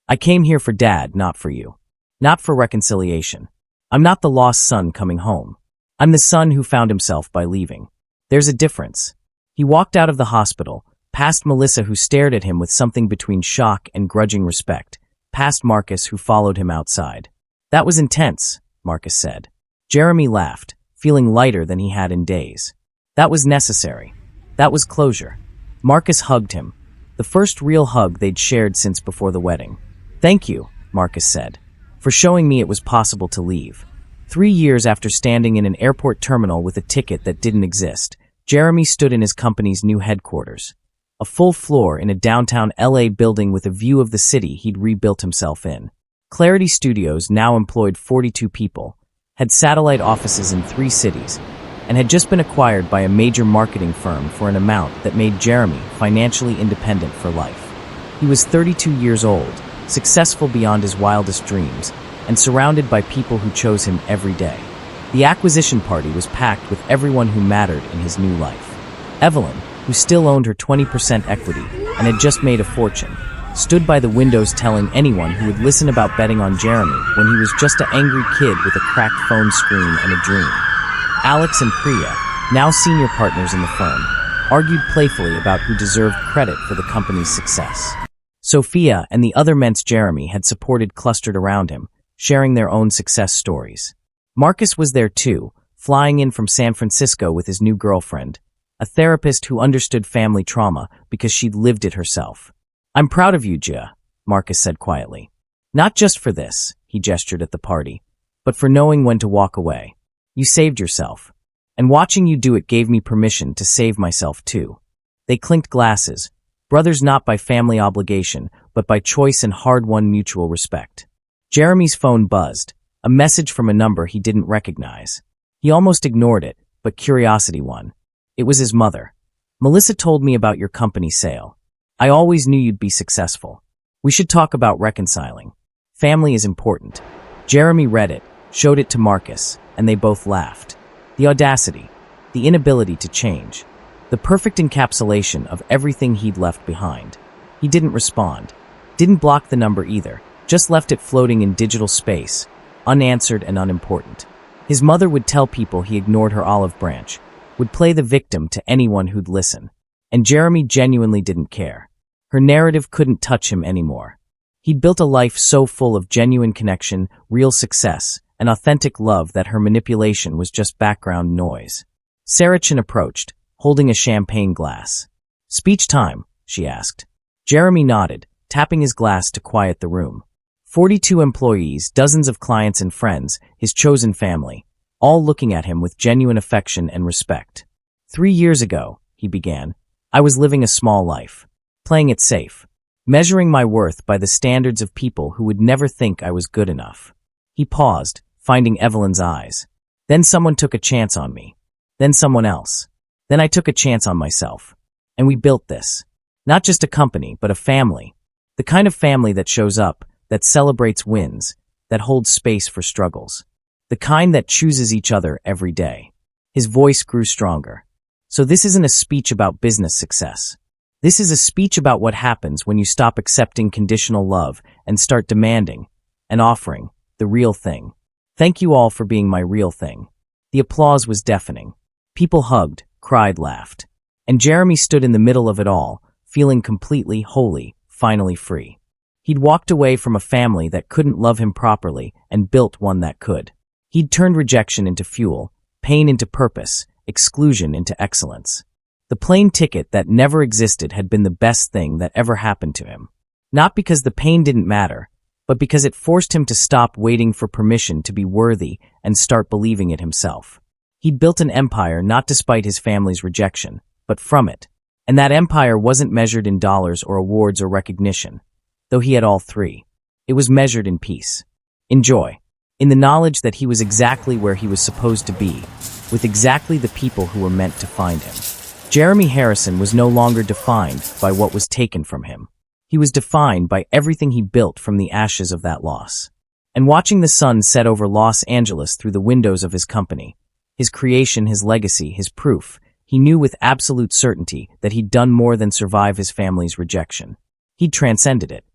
"I came here for Dad, not for you. Not for reconciliation. I'm not the lost son coming home. I'm the son who found himself by leaving. There's a difference." He walked out of the hospital, past Melissa, who stared at him with something between shock and grudging respect, past Marcus, who followed him outside. "That was intense," Marcus said. Jeremy laughed, feeling lighter than he had in days. "That was necessary. That was closure." Marcus hugged him, the first real hug they'd shared since before the wedding. "Thank you," Marcus said, "for showing me it was possible to leave." 3 years after standing in an airport terminal with a ticket that didn't exist, Jeremy stood in his company's new headquarters. A full floor in a downtown LA building with a view of the city he'd rebuilt himself in. Clarity Studios now employed 42 people, had satellite offices in 3 cities, and had just been acquired by a major marketing firm for an amount that made Jeremy financially independent for life. He was 32 years old, successful beyond his wildest dreams, and surrounded by people who chose him every day. The acquisition party was packed with everyone who mattered in his new life. Evelyn, who still owned her 20% equity and had just made a fortune, stood by the windows telling anyone who would listen about betting on Jeremy when he was just an angry kid with a cracked phone screen and a dream. Alex and Priya, now senior partners in the firm, argued playfully about who deserved credit for the company's success. Sophia and the other ments Jeremy had supported clustered around him, sharing their own success stories. Marcus was there too, flying in from San Francisco with his new girlfriend, a therapist who understood family trauma because she'd lived it herself. "I'm proud of you, Gia," Marcus said quietly. "Not just for this," he gestured at the party, "but for knowing when to walk away. You saved yourself. And watching you do it gave me permission to save myself too." They clinked glasses, brothers not by family obligation, but by choice and hard-won mutual respect. Jeremy's phone buzzed, a message from a number he didn't recognize. He almost ignored it, but curiosity won. It was his mother. "Melissa told me about your company sale. I always knew you'd be successful. We should talk about reconciling. Family is important." Jeremy read it, showed it to Marcus, and they both laughed. The audacity, the inability to change, the perfect encapsulation of everything he'd left behind. He didn't respond, didn't block the number either, just left it floating in digital space, unanswered and unimportant. His mother would tell people he ignored her olive branch, would play the victim to anyone who'd listen. And Jeremy genuinely didn't care. Her narrative couldn't touch him anymore. He'd built a life so full of genuine connection, real success, and authentic love that her manipulation was just background noise. Sarachin approached, holding a champagne glass. "Speech time?" she asked. Jeremy nodded, tapping his glass to quiet the room. 42 employees, dozens of clients and friends, his chosen family, all looking at him with genuine affection and respect. 3 years ago, he began, I was living a small life, playing it safe, measuring my worth by the standards of people who would never think I was good enough. He paused, finding Evelyn's eyes. Then someone took a chance on me. Then someone else. Then I took a chance on myself. And we built this. Not just a company, but a family. The kind of family that shows up, that celebrates wins, that holds space for struggles. The kind that chooses each other every day. His voice grew stronger. So this isn't a speech about business success. This is a speech about what happens when you stop accepting conditional love and start demanding and offering the real thing. Thank you all for being my real thing. The applause was deafening. People hugged, cried, laughed. And Jeremy stood in the middle of it all, feeling completely, wholly, finally free. He'd walked away from a family that couldn't love him properly and built one that could. He'd turned rejection into fuel, pain into purpose, exclusion into excellence. The plane ticket that never existed had been the best thing that ever happened to him. Not because the pain didn't matter, but because it forced him to stop waiting for permission to be worthy and start believing it himself. He'd built an empire not despite his family's rejection, but from it. And that empire wasn't measured in dollars or awards or recognition, though he had all three. It was measured in peace, in joy, in the knowledge that he was exactly where he was supposed to be, with exactly the people who were meant to find him. Jeremy Harrison was no longer defined by what was taken from him. He was defined by everything he built from the ashes of that loss. And watching the sun set over Los Angeles through the windows of his company, his creation, his legacy, his proof, he knew with absolute certainty that he'd done more than survive his family's rejection. He'd transcended it.